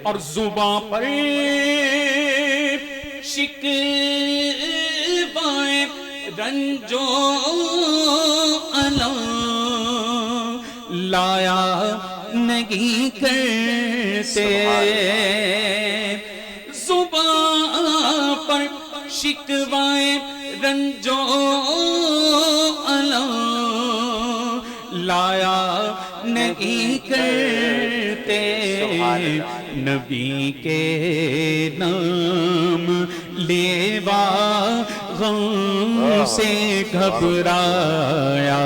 اور زباں پر شکوائے رنجو الم لایا نہیں کرتے. زباں پر شکوائے رنجو الم لایا نہیں کرتے. نبی کے نام لیوا غم سے گھبرایا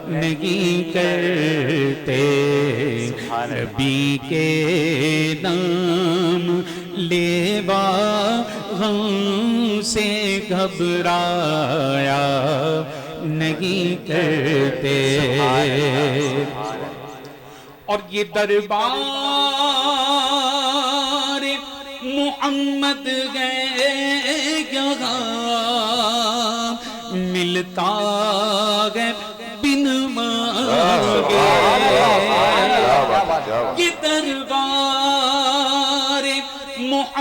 نہیں کرتے. نبی کے نام لیوا غم سے گھبرایا نہیں کرتے. اور یہ دربار محمد گئے یہاں ملتا گئے بن مانگے. یہ دربار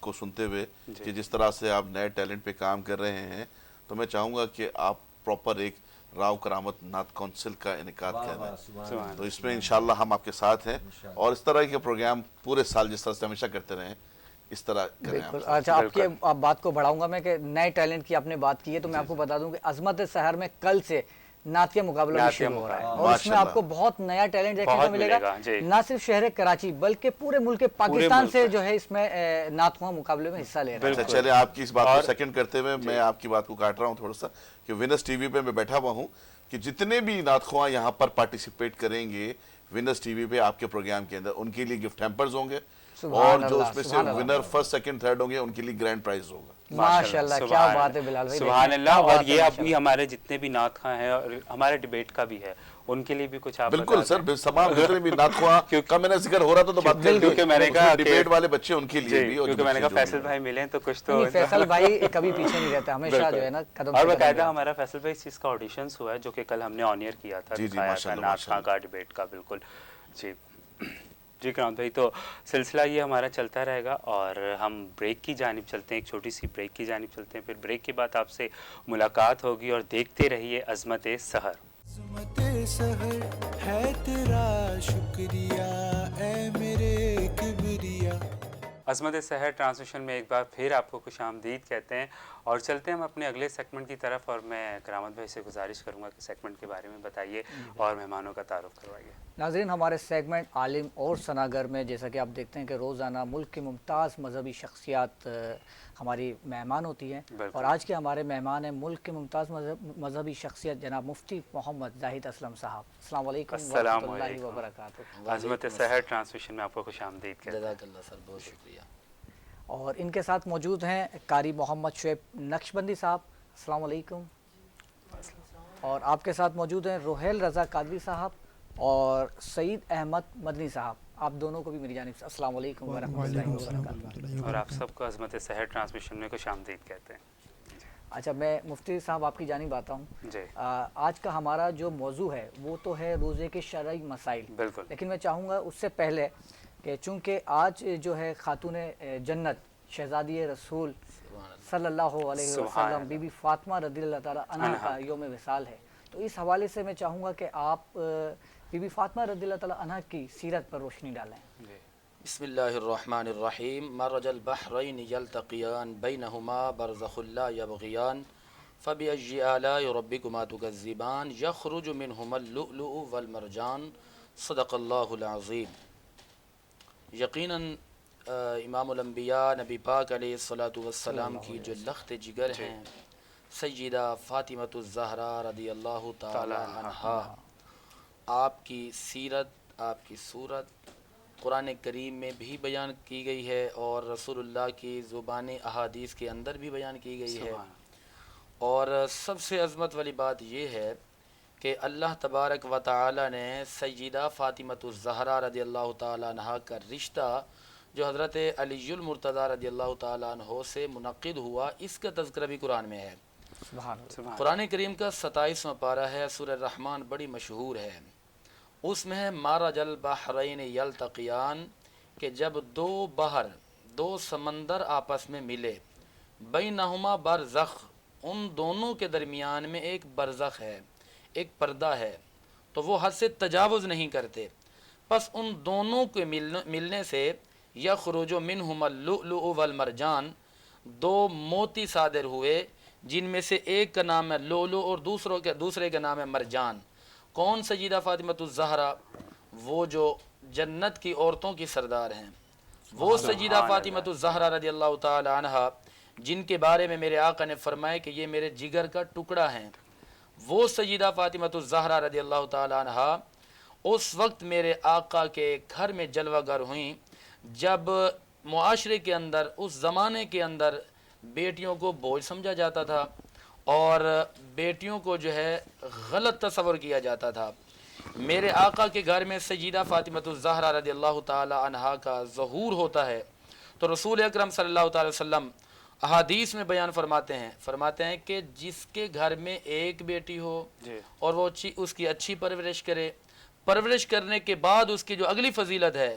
کو سنتے ہوئے کہ جس طرح سے آپ نئے ٹیلنٹ پہ کام کر رہے ہیں، تو میں چاہوں گا کہ آپ پراپر ایک راؤ کرامت نعت کونسل کا انعقاد کریں، تو اس میں انشاءاللہ ہم آپ کے ساتھ ہیں، اور اس طرح کے پروگرام پورے سال جس طرح سے ہمیشہ کرتے رہیں اس طرح کریں۔ اچھا، آپ کی بات کو بڑھاؤں گا میں کہ نئے ٹیلنٹ کی آپ نے بات کی ہے، تو میں آپ کو بتا دوں کہ عظمت سحر میں کل سے نعت مقابلہ بھی شروع ہو رہا ہے، اور اس میں آپ کو بہت نیا ٹیلنٹ دیکھنے کو ملے گا، نہ صرف شہر کراچی بلکہ پورے ملک پاکستان سے جو ہے اس میں نعت خواں مقابلے میں حصہ لے رہا ہے۔ چلے آپ کی اس بات کو سیکنڈ کرتے ہوئے میں آپ کی بات کو کاٹ رہا ہوں تھوڑا سا، کہ ونرز ٹی وی پہ میں بیٹھا ہوا ہوں کہ جتنے بھی نعت خواں یہاں پر پارٹیسپیٹ کریں گے ونرز ٹی وی پہ آپ کے پروگرام کے اندر، ان کے لیے گفٹ ہیمپرز ہوں گے، اور جو اس میں سے ونر فرسٹ سیکنڈ تھرڈ ہوں گے ان کے لیے گرینڈ پرائز ہوگا۔ ماشاءاللہ، کیا بات ہے بلال بھائی، سبحان اللہ۔ اور یہ ابھی ہمارے جتنے بھی نعت خواں ہیں اور ہمارے ڈیبیٹ کا بھی ہے، ان کے لیے بھی کچھ آپ بالکل سر، تمام جتنے بھی نعت خواں کا میں نے ذکر ہو رہا تھا تو بات کر کیونکہ میں نے کہا ڈیبیٹ والے بچے ان کے لیے بھی، کیونکہ میں نے کہا فیصل بھائی ملیں تو کچھ تو، فیصل بھائی کبھی پیچھے نہیں رہتا، ہمیشہ جو ہے نا قدم، اور باقاعدہ ہمارا فیصل بھائی اس چیز کا آڈیشنس ہوا ہے جو کہ کل ہم نے آن ایئر کیا تھا، نعت خواں کا ڈیبیٹ کا۔ بالکل جی کرامت بھائی، تو سلسلہ یہ ہمارا چلتا رہے گا، اور ہم بریک کی جانب چلتے ہیں، ایک چھوٹی سی بریک کی جانب چلتے ہیں، پھر بریک کے بعد آپ سے ملاقات ہوگی، اور دیکھتے رہیے عظمت سحر۔ عظمت سحر ہے تیرا شکریہ اے میرے کبریا۔ عظمت سحر ٹرانسمیشن میں ایک بار پھر آپ کو خوش آمدید کہتے ہیں، اور چلتے ہیں ہم اپنے اگلے سیگمنٹ کی طرف، اور میں کرامت بھائی سے گزارش کروں گا کہ سیگمنٹ کے بارے میں بتائیے اور مہمانوں کا تعارف کروائیے۔ ناظرین، ہمارے سیگمنٹ عالم اور ثناگر میں جیسا کہ آپ دیکھتے ہیں کہ روزانہ ملک کی ممتاز مذہبی شخصیات ہماری مہمان ہوتی ہیں، اور آج کے ہمارے مہمان ہیں ملک کے ممتاز مذہبی شخصیت جناب مفتی محمد زاہد اسلم صاحب۔ السلام علیکم ورحمۃ اللہ وبرکاتہ۔ عظمت سحر ٹرانسمیشن میں آپ کو خوش آمدید کہتے ہیں۔ جزاک اللہ سر، بہت شکریہ۔ اور ان کے ساتھ موجود ہیں قاری محمد شعیب نقشبندی صاحب، السلام علیکم، اور آپ کے ساتھ موجود ہیں روحیل رضا قادری صاحب اور سعید احمد مدنی صاحب، آپ دونوں کو بھی میری جانب سے السلام علیکم ورحمۃ اللہ وبرکاتہ، اور آپ سب کو عظمت سحر ٹرانسمیشن میں خوش آمدید کہتے ہیں۔ اچھا، میں مفتی صاحب آپ کی جانب آتا ہوں۔ جی، آج کا ہمارا جو موضوع ہے وہ تو ہے روزے کے شرعی مسائل، بالکل، لیکن میں چاہوں گا اس سے پہلے کہ چونکہ آج جو ہے خاتون جنت شہزادی رسول صلی اللہ علیہ وسلم بی بی فاطمہ رضی اللہ تعالیٰ عنہ کا یوم وصال ہے، تو اس حوالے سے میں چاہوں گا کہ آپ بی بی فاطمہ رضی اللہ تعالیٰ عنہ کی سیرت پر روشنی ڈالیں۔ بسم اللہ الرحمن الرحیم۔ مرج البحرین یلتقیان بینہما برزخ لا یبغیان فبأی آلاء ربکما تکذبان یخرج منہما اللؤلؤ والمرجان صدق اللہ العظیم۔ یقیناً امام الانبیاء نبی پاک علیہ السلام کی جو لخت جگر ہیں سیدہ فاطمۃ الزہرا رضی اللہ تعالی عنہا، آپ کی سیرت، آپ کی صورت قرآن کریم میں بھی بیان کی گئی ہے، اور رسول اللہ کی زبان احادیث کے اندر بھی بیان کی گئی ہے، اور سب سے عظمت والی بات یہ ہے کہ اللہ تبارک و تعالی نے سیدہ فاطمۃ الزہرا رضی اللہ تعالی عنہا کا رشتہ جو حضرت علی المرتضیٰ رضی اللہ تعالیٰ عنہ سے منعقد ہوا، اس کا تذکرہ بھی قرآن میں ہے۔ قرآن کریم کا 27واں پارہ ہے، سورہ الرحمن بڑی مشہور ہے، اس میں ہے مرج البحرین یلتقیان، کہ جب دو بحر، دو سمندر آپس میں ملے، بینہما برزخ، ان دونوں کے درمیان میں ایک برزخ ہے، ایک پردہ ہے، تو وہ حد سے تجاوز نہیں کرتے، پس ان دونوں کے ملنے سے یخرج منہما اللؤلؤ والمرجان، دو موتی صادر ہوئے جن میں سے ایک کا نام ہے لؤلؤ اور دوسرے کا نام ہے مرجان۔ کون سیدہ فاطمۃ الزہرا؟ وہ جو جنت کی عورتوں کی سردار ہیں، وہ سیدہ فاطمۃ الزہرا رضی اللہ تعالی عنہا جن کے بارے میں میرے آقا نے فرمایا کہ یہ میرے جگر کا ٹکڑا ہیں، وہ سیدہ فاطمۃ الزہرا رضی اللہ تعالی عنہا اس وقت میرے آقا کے گھر میں جلوہ گر ہوئیں جب معاشرے کے اندر، اس زمانے کے اندر بیٹیوں کو بوجھ سمجھا جاتا تھا اور بیٹیوں کو جو ہے غلط تصور کیا جاتا تھا۔ میرے آقا کے گھر میں سیدہ فاطمۃ الزہرا رضی اللہ تعالی عنہا کا ظہور ہوتا ہے، تو رسول اکرم صلی اللہ تعالی وسلم احادیث میں بیان فرماتے ہیں کہ جس کے گھر میں ایک بیٹی ہو اور وہ اس کی اچھی پرورش کرے، پرورش کرنے کے بعد اس کی جو اگلی فضیلت ہے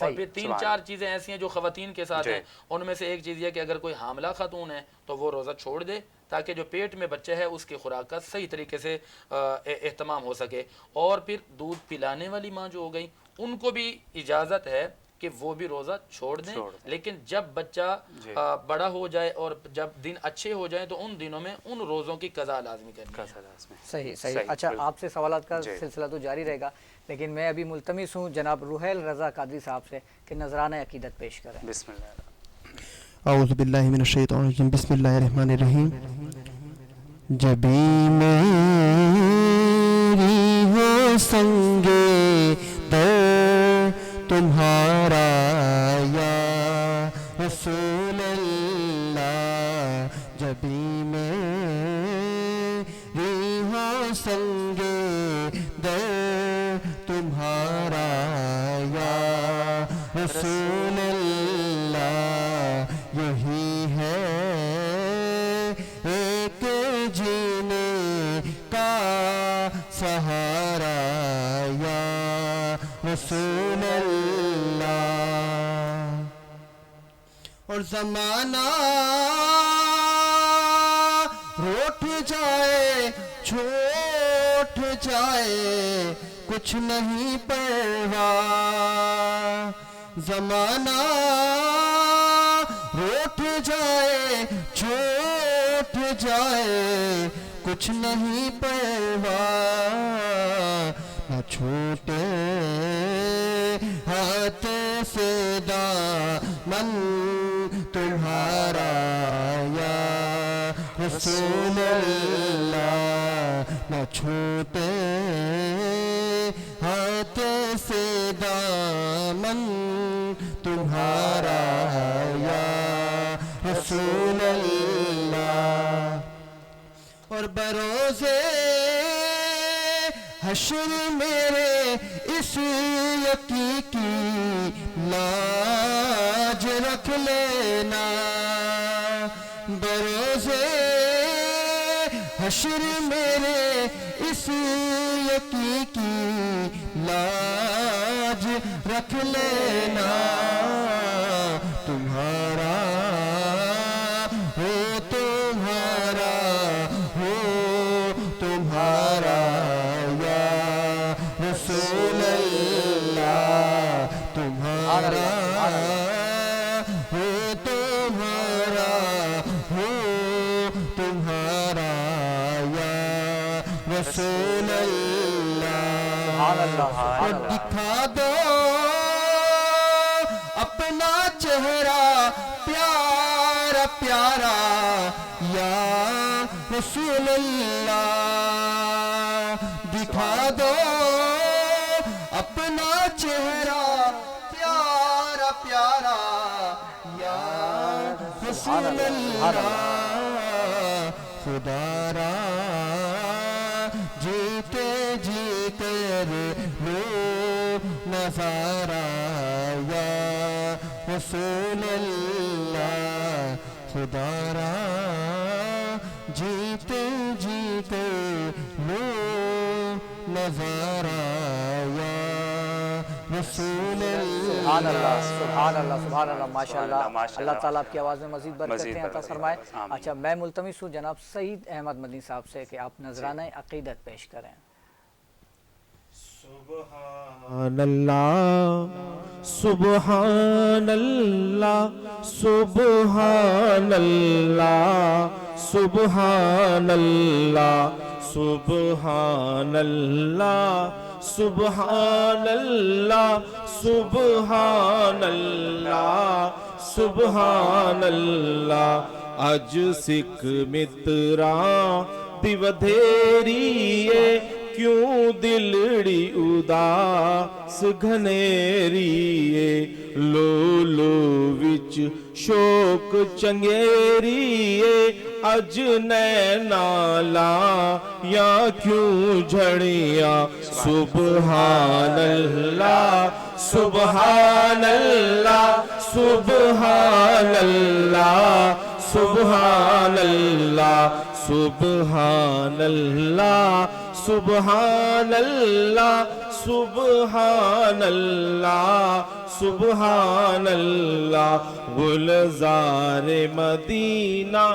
اور پھر 3-4 چیزیں ایسی ہیں جو خواتین کے ساتھ ہیں، ان میں سے ایک چیز یہ کہ اگر کوئی حاملہ خاتون ہے تو وہ روزہ چھوڑ دے تاکہ جو پیٹ میں بچہ ہے اس کی خوراک کا صحیح طریقے سے اہتمام ہو سکے. اور پھر دودھ پلانے والی ماں جو ہو گئی ان کو بھی اجازت ہے کہ وہ بھی روزہ چھوڑ دیں، لیکن جب بچہ بڑا ہو جائے اور جب دن اچھے ہو جائیں تو ان دنوں میں ان روزوں کی قضا لازمی کرنی ہے. صحیح. اچھا، آپ سے سوالات کا سلسلہ تو جاری رہے گا، لیکن میں ابھی ملتمس ہوں جناب روحیل رضا قادری صاحب سے کہ نذرانہ عقیدت پیش کریں. بسم اللہ. اعوذ باللہ من الشیطان الرجیم، بسم اللہ الرحمن الرحیم. جبھی میری ہو سنگے در تمہارا یا رسول اللہ، جبھی میری ہو سنگے در تمہارا یا رسول اللہ، یہی ہے ایک جینے کا سہارا یا رسول اللہ. اور زمانہ روٹھ جائے چھوٹ جائے کچھ نہیں پرواہ، زمانہ روٹھ جائے چھوٹ جائے کچھ نہیں پرواہ، نہ چھوٹے ہاتھ سے دامن تمہارا یا رسول اللہ، نہ چھوٹے ہاتھ سے دامن تمہارا یا رسول اللہ. اور بروزے حشر میرے اس یقین کی لاج رکھ لینا، بروزے حشر میرے اس یقین کی لاج رکھ لینا، تمہارا ہو تمہارا ہو تمہارا یا رسول اللہ، تمہارا ہو تمہارا ہو تمہارا یا رسول اللہ. اور دکھا دو اپنا چہرہ پیارا پیارا یا رسول اللہ، دکھا دو اپنا چہرہ پیارا پیارا یا رسول اللہ. خدا را جیتے جی کر لو نظارہ یا رسول اللہ، خدا را جیتے جی کر لو نظارہ یا رسول سبحان اللہ سبحان اللہ سبحان اللہ. ماشاء اللہ، اللہ تعالیٰ آپ کی آواز میں مزید برکتیں عطا فرمائے. اچھا، میں ملتمس ہوں جناب سعید احمد مدنی صاحب سے کہ آپ نذرانہ عقیدت پیش کریں. سبحان اللہ سبحان اللہ سبحان اللہ سبحان اللہ سبحان اللہ سبحان اللہ سبحان اللہ سبحان اللہ. اج سکھ متراں دی ودھیری اے کیوں دلڑی اداس گھنیری اے، لو لو وچ شوق چنگیری اے، اج نینا لا یا کیوں جھڑیاں. سبحان اللہ سبحان اللہ سبحان اللہ سبحان اللہ سبحان اللہ سبحان اللہ سبحان اللہ سبحان اللہ گلزار مدینہ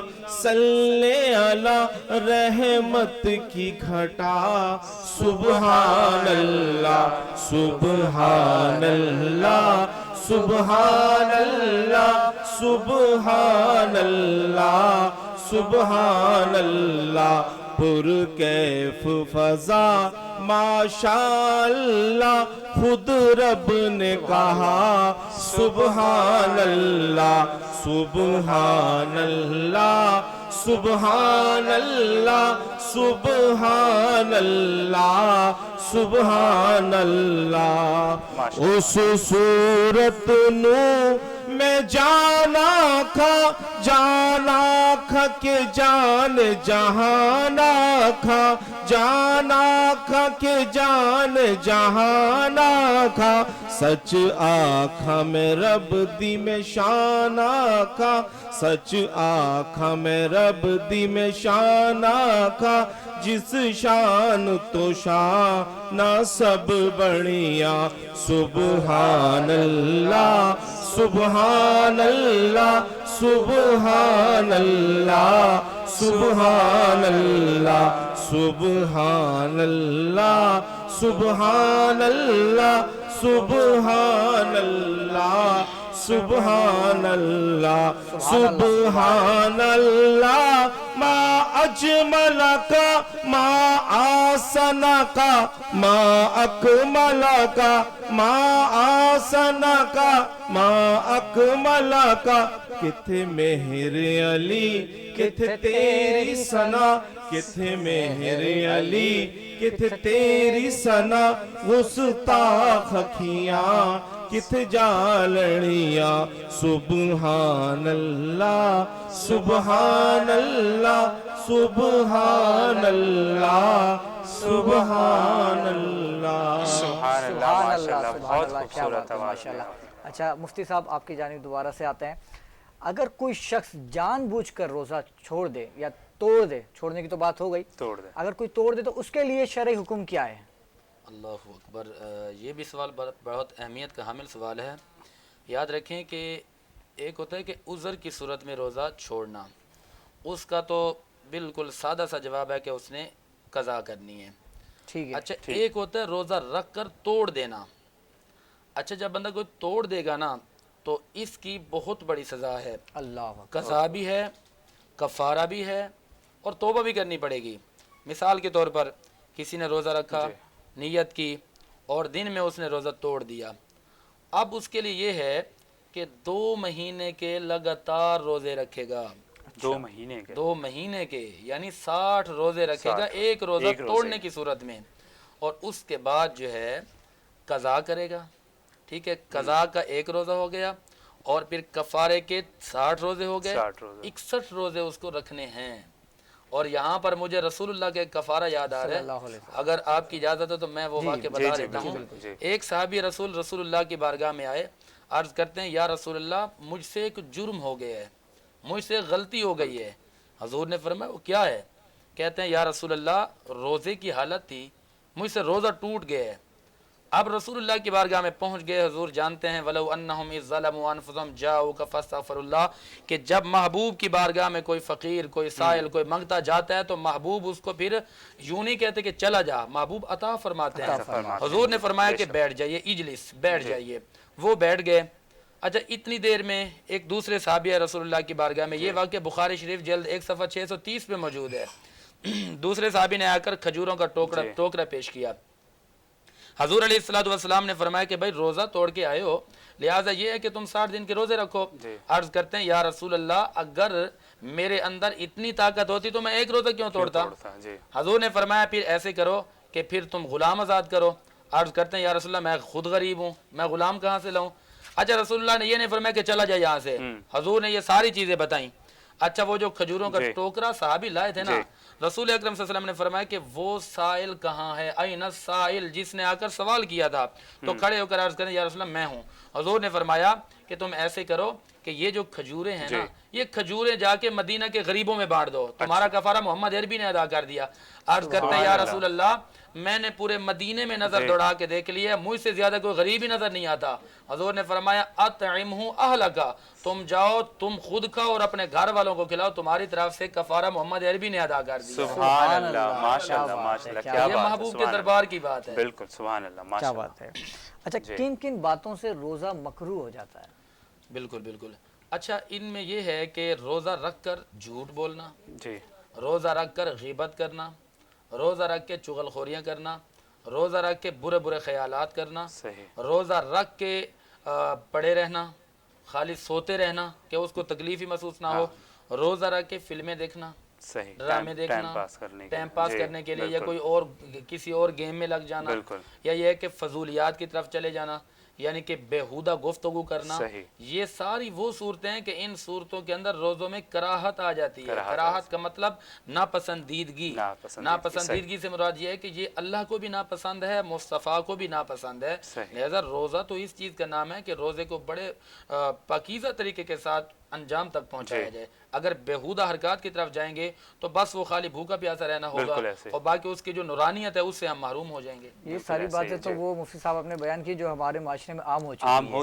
صلی علی رحمت کی گھٹا سبحان اللہ سبحان اللہ سبحان اللہ سبحان اللہ سبحان اللہ پر کیف فضا ماشاء اللہ خود رب نے کہا سبحان اللہ سبحان اللہ سبحان اللہ سبحان اللہ سبحان اللہ اس صورت نو میں جانا کھا کہ جان جہانا کہ جان جہانا کھا سچ آکھا میں رب دی میں شان آکھا سچ آکھا میں رب دی میں شان آکھا جس شان تو شان سب بڑھیا سبحان اللہ سبحان اللہ سبحان اللہ سبحان اللہ سبحان اللہ سبحان اللہ سبحان اللہ سبحان اللہ سبحان اللہ ما اجمل کا ما آسن کا ما اکمل کا ما آسن کا ما اکمل کا کتھے مہر علی کتھے تیری ثنا کتھے مہر علی کتھے تیری ثنا گستاخ اکھیاں کتھے جالڑیاں سبحان اللہ سبحان اللہ سبحان اللہ سبحان اللہ سبحان اللہ بہت خوبصورت ہے ماشاءاللہ۔ اچھا مفتی صاحب آپ کی جانب دوبارہ سے آتے ہیں، اگر کوئی شخص جان بوجھ کر روزہ چھوڑ دے یا توڑ دے، چھوڑنے کی تو بات ہو گئی، توڑ دے، اگر کوئی توڑ دے تو اس کے لیے شرعی حکم کیا ہے؟ اللہ اکبر، یہ بھی سوال بہت اہمیت کا حامل سوال ہے۔ یاد رکھیں کہ ایک ہوتا ہے کہ عذر کی صورت میں روزہ چھوڑنا، اس کا تو بالکل سادہ سا جواب ہے کہ اس نے قضا کرنی ہے، ٹھیک ہے۔ اچھا ایک ہوتا ہے روزہ رکھ کر توڑ دینا۔ اچھا جب بندہ کوئی توڑ دے گا نا تو اس کی بہت بڑی سزا ہے، اللہ قضا بھی ہے، کفارہ بھی ہے، اور توبہ بھی کرنی پڑے گی۔ مثال کے طور پر کسی نے روزہ رکھا، نیت کی، اور دن میں اس نے روزہ توڑ دیا، اب اس کے لیے یہ ہے کہ 2 مہینے کے لگاتار روزے رکھے گا، 2 مہینے کے یعنی 60 روزے رکھے گا ایک روزہ توڑنے کی صورت میں، اور اس کے بعد جو ہے قضا کرے گا، ٹھیک ہے۔ قضا کا 1 روزہ ہو گیا، اور پھر کفارے کے 60 روزے ہو گئے، 61 روزے اس کو رکھنے ہیں۔ اور یہاں پر مجھے رسول اللہ کے کفارہ یاد آ رہا ہے، اگر آپ کی اجازت ہے تو میں وہ واقعہ بتا دیتا ہوں۔ ایک صحابی رسول اللہ کی بارگاہ میں آئے، عرض کرتے ہیں یا رسول اللہ مجھ سے ایک جرم ہو گیا ہے، مجھ سے غلطی ہو گئی ہے۔ حضور نے فرمایا وہ کیا ہے؟ کہتے ہیں یا رسول اللہ روزے کی حالت تھی، مجھ سے روزہ ٹوٹ گیا ہے۔ اب رسول اللہ کی بارگاہ میں پہنچ گئے، حضور جانتے ہیں وَلَوْ أَنَّهُمْ إِذْ ظَلَمُوا أَنفُسَهُمْ جَاءُوكَ فَاسْتَغْفَرُوا اللَّهَ، کہ جب محبوب کی بارگاہ میں کوئی فقیر، کوئی سائل، کوئی منگتا جاتا ہے تو محبوب اس کو پھر یوں نہیں کہتے کہ چلا جا، محبوب عطا فرماتے ہیں۔ حضور نے فرمایا کہ بیٹھ جائیے، اجلس، بیٹھ جائیے، وہ بیٹھ گئے۔ اچھا اتنی دیر میں ایک دوسرے صحابی رسول اللہ کی بارگاہ میں، یہ واقعہ بخاری شریف جلد 1 صفحہ 630 پہ موجود ہے، دوسرے صحابی نے آ کر کھجوروں کا ٹوکرا پیش کیا۔ حضور علیہ السلام نے فرمایا کہ بھائی روزہ توڑ کے آئے ہو، لہٰذا یہ ہے کہ تم 60 دن کے روزے رکھو۔ عرض کرتے ہیں یا رسول اللہ اگر میرے اندر اتنی طاقت ہوتی تو میں 1 روزہ کیوں توڑتا؟ حضور نے فرمایا پھر ایسے کرو کہ پھر تم غلام آزاد کرو۔ عرض کرتے ہیں یا رسول اللہ میں خود غریب ہوں، میں غلام کہاں سے لاؤں؟ اچھا رسول اللہ نے یہ نہیں فرمایا کہ چلا جائے یہاں سے، حضور نے یہ ساری چیزیں بتائیں۔ اچھا وہ جو کھجوروں کا ٹوکرا صحابی لائے تھے نا، رسول اکرم صلی اللہ علیہ وسلم نے فرمایا کہ وہ سائل کہاں ہے، این السائل، جس نے آ کر سوال کیا تھا، تو کھڑے ہو کر عرض کریں یا رسول اللہ میں ہوں۔ حضور نے فرمایا کہ تم ایسے کرو کہ یہ جو کھجوریں ہیں نا یہ کھجوریں جا کے مدینہ کے غریبوں میں بانٹ دو. تمہارا کفارہ محمد عربی نے ادا کر دیا. عرض کرتے ہیں یا رسول اللہ میں نے پورے مدینے میں نظر دوڑا کے دیکھ لیا مجھ سے زیادہ کوئی غریب ہی نظر نہیں آتا. حضور نے فرمایا اطعمہ اہلک، تم جاؤ تم خود کھاؤ اور اپنے گھر والوں کو کھلاؤ، تمہاری طرف سے کفارہ محمد عربی نے ادا کر دیا. سبحان اللہ، ماشاءاللہ ماشاءاللہ، کیا یہ محبوب کے دربار کی بات ہے. بالکل سبحان اللہ، کیا ماشاءاللہ. بات ہے. اچھا کن کن باتوں سے روزہ مکروہ ہو جاتا ہے؟ بالکل بالکل. اچھا ان میں یہ ہے کہ روزہ رکھ کر جھوٹ بولنا، جی، روزہ رکھ کر غیبت کرنا، روزہ رکھ کے چغل خوریاں کرنا، روزہ رکھ کے برے برے خیالات کرنا، روزہ رکھ کے پڑے رہنا، خالی سوتے رہنا کہ اس کو تکلیف ہی محسوس نہ ہو، روزہ رکھ کے فلمیں دیکھنا، ڈرامے دیکھنا ٹائم پاس کرنے کے لیے، یا کوئی اور کسی اور گیم میں لگ جانا، یا یہ ہے کہ فضولیات کی طرف چلے جانا یعنی کہ بیہودہ گفتگو کرنا. یہ ساری وہ صورتیں ہیں کہ ان صورتوں کے اندر روزوں میں کراہت آ جاتی ہے. کراہت کا مطلب ناپسندیدگی. ناپسندیدگی سے مراد یہ ہے کہ یہ اللہ کو بھی ناپسند ہے، مصطفیٰ کو بھی ناپسند ہے. لہذا روزہ تو اس چیز کا نام ہے کہ روزے کو بڑے پاکیزہ طریقے کے ساتھ انجام تک پہنچایا جائے. اگر بیہودہ حرکات کی طرف جائیں گے تو بس وہ خالی بھوکا پیاسا رہنا ہوگا اور باقی اس کی جو نورانیت ہے اس سے ہم محروم ہو جائیں گے. یہ ساری باتیں تو وہ مفتی صاحب آپ نے بیان کی جو ہمارے معاشرے میں عام ہو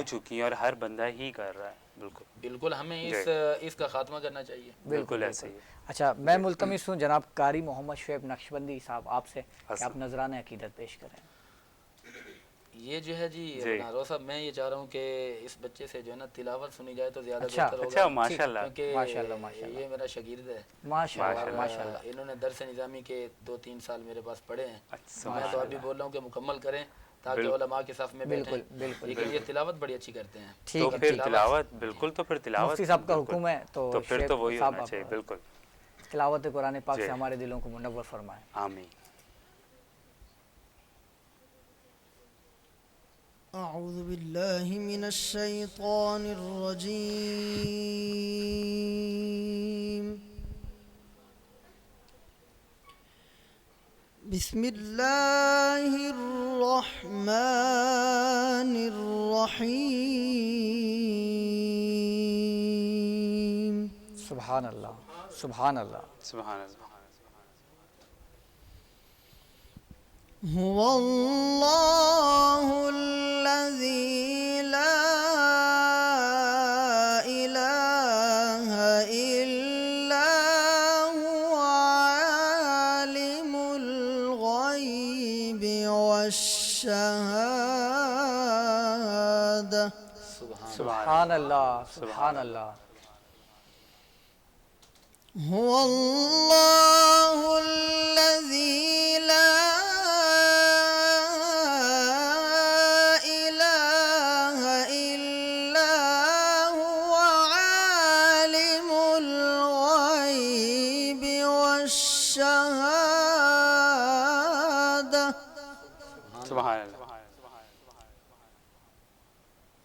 چکی ہیں اور ہر بندہ ہی کر رہا ہے. بالکل بالکل ہمیں اس کا خاتمہ کرنا چاہیے. بالکل ایسے ہی. اچھا میں ملتمس ہوں جناب قاری محمد شعیب نقشبندی صاحب آپ سے کہ آپ نذرانہ عقیدت پیش کریں. یہ جو ہے جی روز صاحب میں یہ چاہ رہا ہوں کہ اس بچے سے جو ہے نا تلاوت سنی جائے تو زیادہ بہتر ہوگا. اچھا ماشاءاللہ، کیونکہ یہ میرا شاگرد ہے ماشاءاللہ. انہوں نے درس نظامی کے 2-3 سال میرے پاس پڑھے ہیں. میں تو ابھی بول رہا ہوں کہ مکمل کریں تاکہ علماء کے صف میں بیٹھیں. لیکن یہ تلاوت بڑی اچھی کرتے ہیں. تو پھر تلاوت بالکل، تو پھر تلاوت مفتی صاحب کا حکم ہے تو پھر تو وہی ہونا چاہیے. بالکل تلاوت قرآن پاک سے ہمارے دلوں کو منور فرمائے. آمین. اعوذ باللہ من الشیطان الرجیم. بسم اللہ الرحمن الرحیم. سبحان اللہ سبحان اللہ سبحان اللہ. هو اللہ الذی لا الہ الا هو عالم الغیب والشہادہ. سبحان اللہ سبحان اللہ. هو اللہ الذی لا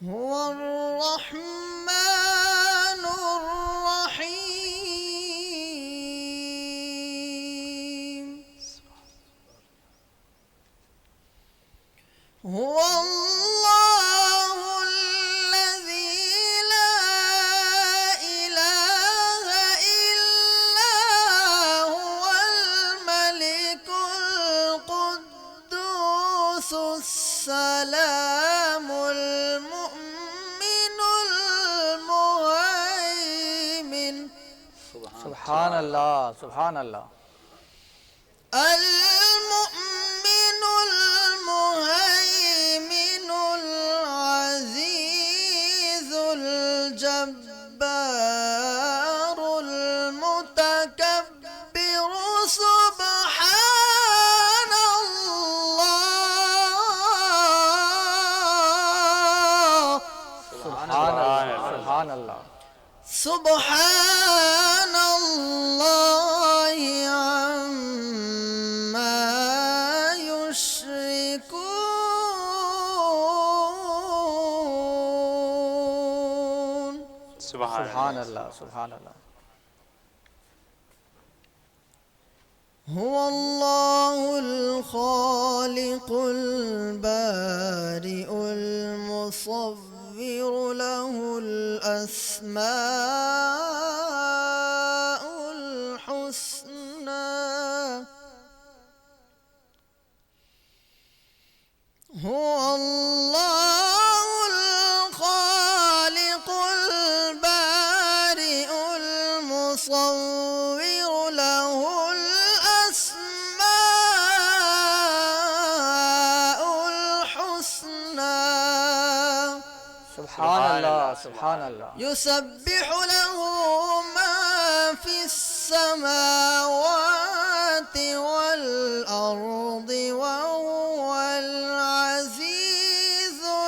هو الرحمن الرحيم. هو الله الذي لا إله إلا هو الملك القدوس السلام سبحان اللہ سبحان اللہ. المؤمن المهيمن العزيز الجبار المتكبر سبحان الله سبحان اللہ سبحان اللہ. سبحان اللہ عما یشرکون. سبحان اللہ سبحان اللہ. هو اللہ الخالق البارئ المصور له الأسماء الحسنى هو الله الخالق البارئ المصور له الأسماء الحسنى سبحان اللہ سبحان اللہ يسبح له ما في السماوات والأرض وهو العزيز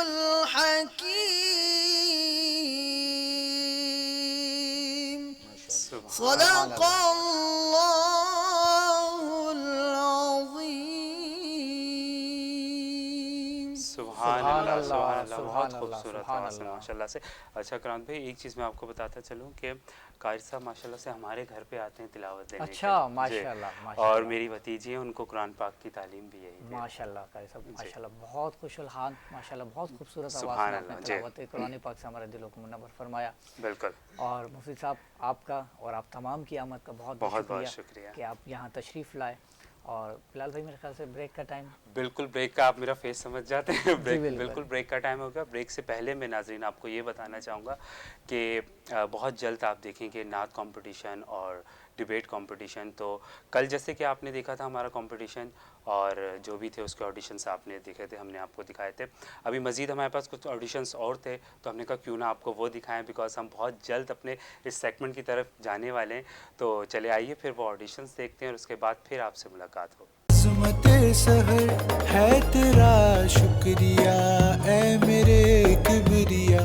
الحكيم صدق الله العظيم سبحان اللہ سبحان اللہ بہت خوبصورت آواز ہے ماشاء اللہ سے. اچھا کرانت بھائی ایک چیز میں آپ کو بتاتا چلوں کہ قاری صاحب ماشاء اللہ سے ہمارے گھر پہ آتے ہیں تلاوت دینے. اچھا ماشاء اللہ اور میری بھتیجی ہے ان کو قرآن پاک کی تعلیم بھی یہی ہے. ماشاء اللہ قاری صاحب ماشاء اللہ بہت خوش الحال ماشاء اللہ بہت خوبصورت آواز میں آپ نے تلاوت قرآن پاک سے ہمارے دلوں کو منور فرمایا. بالکل. اور مفتی صاحب آپ کا اور آپ تمام کی آمد کا بہت بہت شکریہ کہ آپ یہاں تشریف لائے. اور بلال بھائی میرے خیال سے بریک کا ٹائم بالکل بریک کا آپ میرا فیس سمجھ جاتے ہیں. بالکل بریک کا ٹائم ہوگا. بریک سے پہلے میں ناظرین آپ کو یہ بتانا چاہوں گا کہ بہت جلد آپ دیکھیں گے نعت کمپٹیشن اور ڈیبیٹ کمپٹیشن. تو کل جیسے کہ آپ نے دیکھا تھا ہمارا کمپٹیشن اور جو بھی تھے اس کے آڈیشنس آپ نے دیکھے تھے, ہم نے آپ کو دکھائے تھے. ابھی مزید ہمارے پاس کچھ آڈیشنس اور تھے تو ہم نے کہا کیوں نہ آپ کو وہ دکھائیں, بیکاز ہم بہت جلد اپنے اس سیگمنٹ کی طرف جانے والے ہیں. تو چلے آئیے پھر وہ آڈیشنس دیکھتے ہیں اور اس کے بعد پھر آپ سے ملاقات ہوگی. عظمت سحر ہے تیرا شکریہ اے میرے کبریا.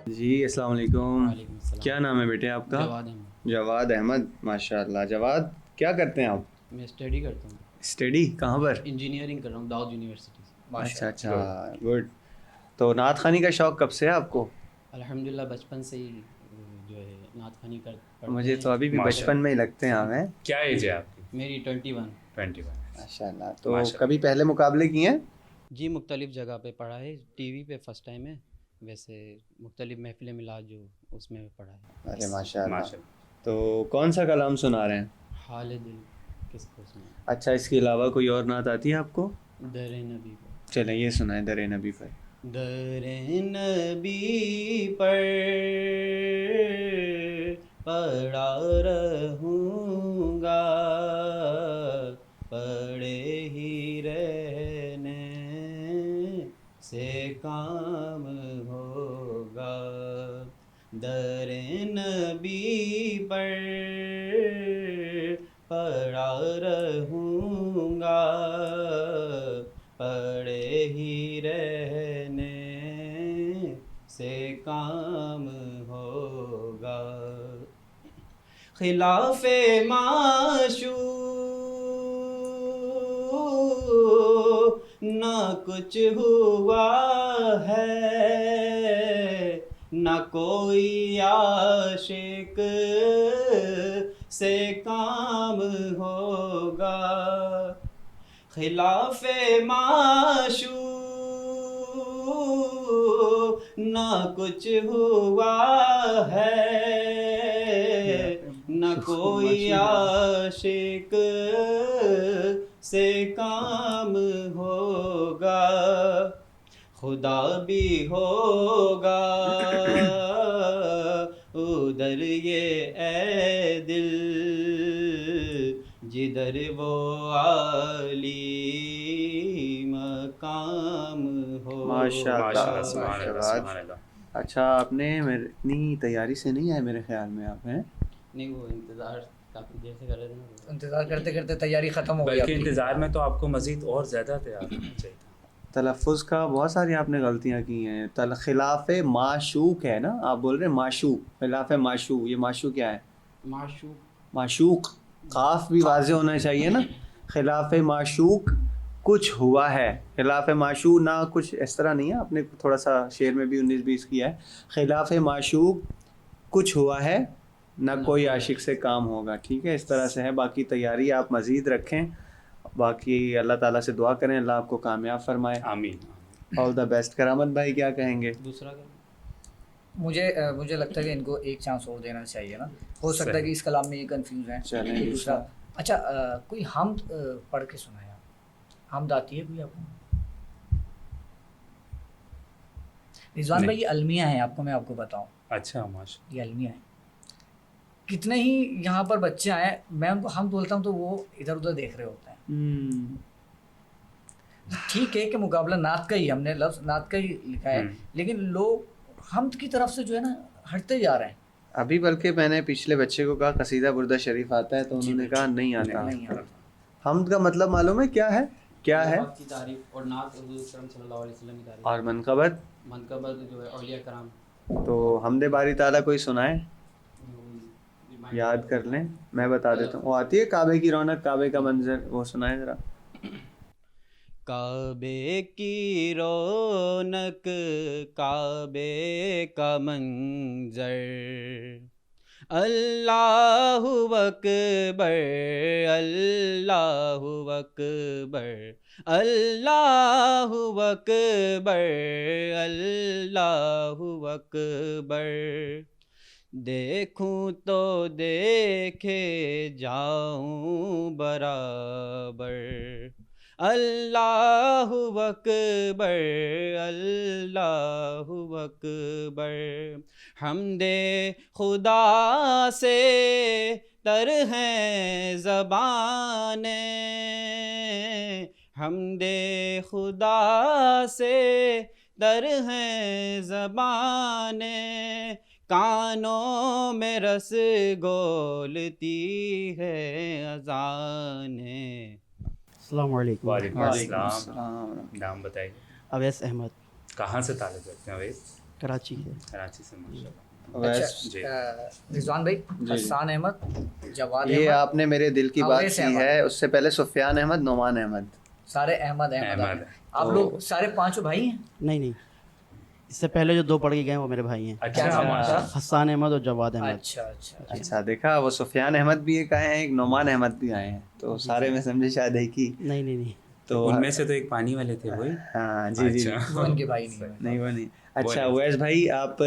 جی السلام علیکم. کیا نام ہے بیٹے آپ کا؟ جواد احمد. ماشاء اللہ. جواد کیا کرتے ہیں آپ؟ میں اسٹڈی کرتا ہوں. اسٹڈی کہاں پر؟ انجینئرنگ کر رہا ہوں داؤد یونیورسٹی سے. اچھا اچھا گڈ. تو نعت خوانی کا شوق کب سے ہے آپ کو؟ الحمدللہ بچپن سے ہی جو ہے نعت خوانی کر. مجھے تو ابھی بھی بچپن میں ہی لگتے ہیں ہمیں. کیا ایج ہے آپ کی؟ میری 21. ماشاء اللہ. تو کبھی پہلے مقابلے کیے ہیں؟ جی مختلف جگہ پہ پڑھا ہے. ٹی وی پہ فرسٹ ٹائم ہے, ویسے مختلف محفل میلاد جو اس میں پڑھا ہے. ارے ماشاء اللہ. تو کون سا کلام سنا رہے ہیں؟ حال دل کس کو سنا. اچھا اس کے علاوہ کوئی اور نعت آتی ہے آپ کو؟ در نبی پر. چلیں یہ سنائیں در نبی پر. در نبی پر پڑا رہوں گا, پڑے ہی رہنے سے کام ہوگا. در نبی پر پڑا رہوں گا, پڑے ہی رہنے سے کام ہوگا. خلاف معشوق نہ کچھ ہوا ہے, نہ کوئی عاشق سے کام ہوگا. خلاف معشوق نہ کچھ ہوا ہے, نہ کوئی عاشق سے کام ہوگا. خدا بھی ہوگا ادھر یہ اے دل جدھر وہ عالی مقام ہو. ماشاء اللہ. اچھا آپ نے اتنی تیاری سے نہیں آئے میرے خیال میں آپ ہیں؟ نہیں وہ انتظار کافی دیر سے کر رہے تھے, انتظار کرتے کرتے تیاری ختم ہو گئی. بلکہ انتظار میں تو آپ کو مزید اور زیادہ تیار ہونا چاہیے تھا. تلفظ کا بہت ساری آپ نے غلطیاں کی ہیں. خلاف معشوق ہے نا, آپ بول رہے ہیں معشوق. خلاف معشوق, یہ معشوق کیا ہے؟ معشوق. قاف بھی واضح ہونا چاہیے نا. خلاف معشوق کچھ ہوا ہے. خلاف معشوق نہ کچھ اس طرح نہیں ہے, آپ نے تھوڑا سا شعر میں بھی 19-20 کیا ہے. خلاف معشوق کچھ ہوا ہے, نہ کوئی عاشق سے کام ہوگا. ٹھیک ہے, اس طرح سے ہے. باقی تیاری آپ مزید رکھیں. باقی اللہ تعالیٰ سے دعا کریں اللہ آپ کو کامیاب فرمائے. آمین. آل دا بیسٹ. کرامت بھائی کیا کہیں گے؟ دوسرا مجھے لگتا ہے کہ ان کو ایک چانس اور دینا چاہیے نا, ہو سکتا ہے کہ اس کلام میں یہ کنفیوز ہیں. دوسرا اچھا کوئی حمد پڑھ کے سنائے آپ, حمد آتی ہے کوئی آپ کو؟ رضوان بھائی یہ المیہ ہیں, میں آپ کو بتاؤں. اچھا ماشاء, یہ المیہ ہیں. کتنے ہی یہاں پر بچے آئے, میں ان کو حمد بولتا ہوں تو وہ ادھر ادھر دیکھ رہے ہوتے ہیں. ٹھیک ہے کہ مقابلہ نعت کا ہی, ہم نے لفظ نعت کا ہی لکھا ہے, لیکن لوگ حمد کی طرف سے جو ہے نا ہٹتے جا رہے ہیں. ابھی بلکہ میں نے پچھلے بچے کو کہا قصیدہ بردہ شریف آتا ہے تو انہوں نے کہا نہیں آتا. حمد کا مطلب معلوم ہے کیا ہے؟ کیا ہے؟ اور نعت حضور صلی اللہ علیہ وسلم کی تعریف. اور منقبت جو ہے اولیاء کرام. تو حمد باری تعالیٰ کوئی سنائے, یاد کر لیں, میں بتا دیتا ہوں. وہ آتی ہے کعبے کی رونق, کعبے کا منظر, وہ سنائیں ذرا. کعبے کی رونق کعبے کا منظر, اللہ اکبر اللہ اکبر اللہ اکبر اللہ اکبر, دیکھوں تو دیکھے جاؤں برابر, اللہ اکبر اللہ اکبر. حمد خدا سے تر ہیں زبانیں, حمد خدا سے تر ہیں زبانیں, کانوں میں رس گولتی ہے اذانیں. السلام علیکم. وعلیکم السلام. نام بتائیے. اویس احمد. کہاں سے تعلق رکھتے ہیں اویس؟ کراچی سے. کراچی سے ماشاءاللہ. رضوان بھائی, حسان احمد, جواد احمد, یہ آپ نے میرے دل کی بات کی ہے. اس سے پہلے سفیان احمد, نعمان احمد, سارے احمد. آپ لوگ سارے پانچوں بھائی ہیں؟ نہیں, اس سے پہلے جو دو پڑھ کے گئے وہ میرے بھائی ہیں. حسان احمد اور جواد احمد. اچھا دیکھا, وہ سفیان احمد بھی ایک آئے ہیں, ایک نعمان احمد بھی آئے ہیں, تو سارے میں سمجھے شاید ایک ہی. نہیں, تو ان میں سے تو ایک پانی والے تھے وہی. ہاں جی, وہ ان کے بھائی نہیں, وہ نہیں. اچھا اویس بھائی, آپ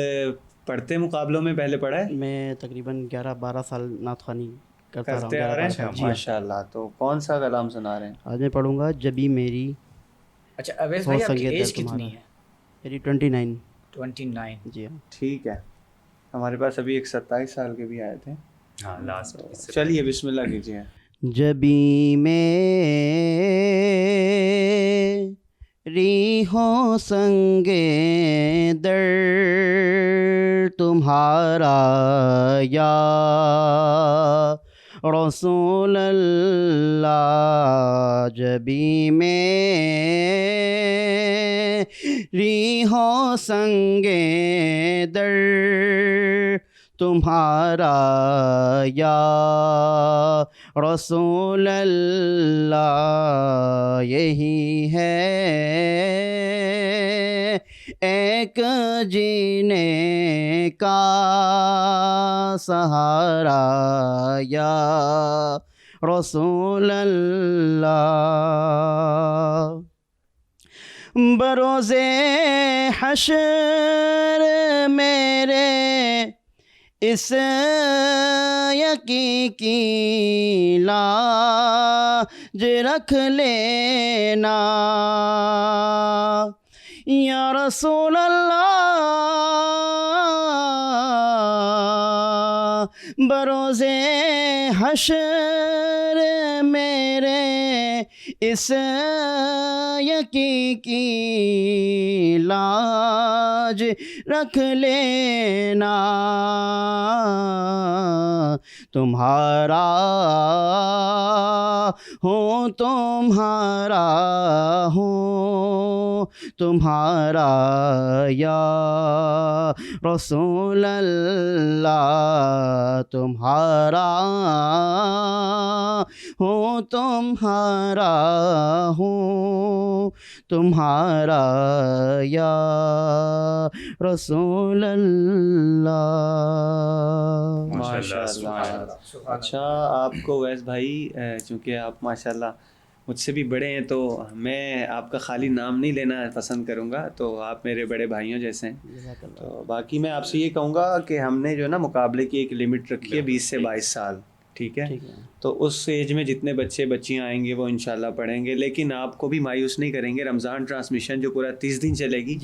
پڑھتے مقابلوں میں پہلے پڑھا ہے؟ میں تقریباً 11-12 سال نعت خوانی کرتے آ رہے ہیں. ماشاء اللہ. تو کون سا کلام سنا رہے ہیں آج؟ میں پڑھوں گا جبی میری. اچھا اویس بھائی, آپ کی ایج کتنی ہے؟ میری 29. 29. جی ہاں. ٹھیک ہے. ہمارے پاس ابھی ایک 27 سال کے بھی آئے تھے. ہاں لاسٹ. چلیے بسم اللہ کیجیے. جبی میری ہو سنگے در تمہارا یا رسول اللہ, جبی میری ہو سنگے در تمہارا یا رسول اللہ, یہی ہے ایک جینے کا سہارا یا رسول اللہ. بروز حشر میرے اس یقین کی لاج رکھ لینا یا رسول اللہ. بروز حشر میرے اس یقین کی لاج رکھ لینا, تمہارا ہوں تمہارا ہوں تمہارا یا رسول اللہ, تمہارا ہوں تمہارا ہوں تمہارا یا رسول اللہ. ماشاء اللہ. اچھا آپ کو ویس بھائی, چونکہ آپ ماشاء اللہ مجھ سے بھی بڑے ہیں، تو میں آپ کا خالی نام نہیں لینا پسند کروں گا، تو آپ میرے بڑے بھائیوں جیسے ہیں. تو باقی میں آپ سے یہ کہوں گا کہ ہم نے جو ہے نا مقابلے کی ایک لمٹ رکھی ہے 20 سے 22 سال، ٹھیک ہے؟ تو اس ایج میں جتنے بچے بچیاں آئیں گے وہ انشاءاللہ پڑھیں گے، لیکن آپ کو بھی مایوس نہیں کریں گے. رمضان ٹرانسمیشن جو پورا 30 دن چلے گی،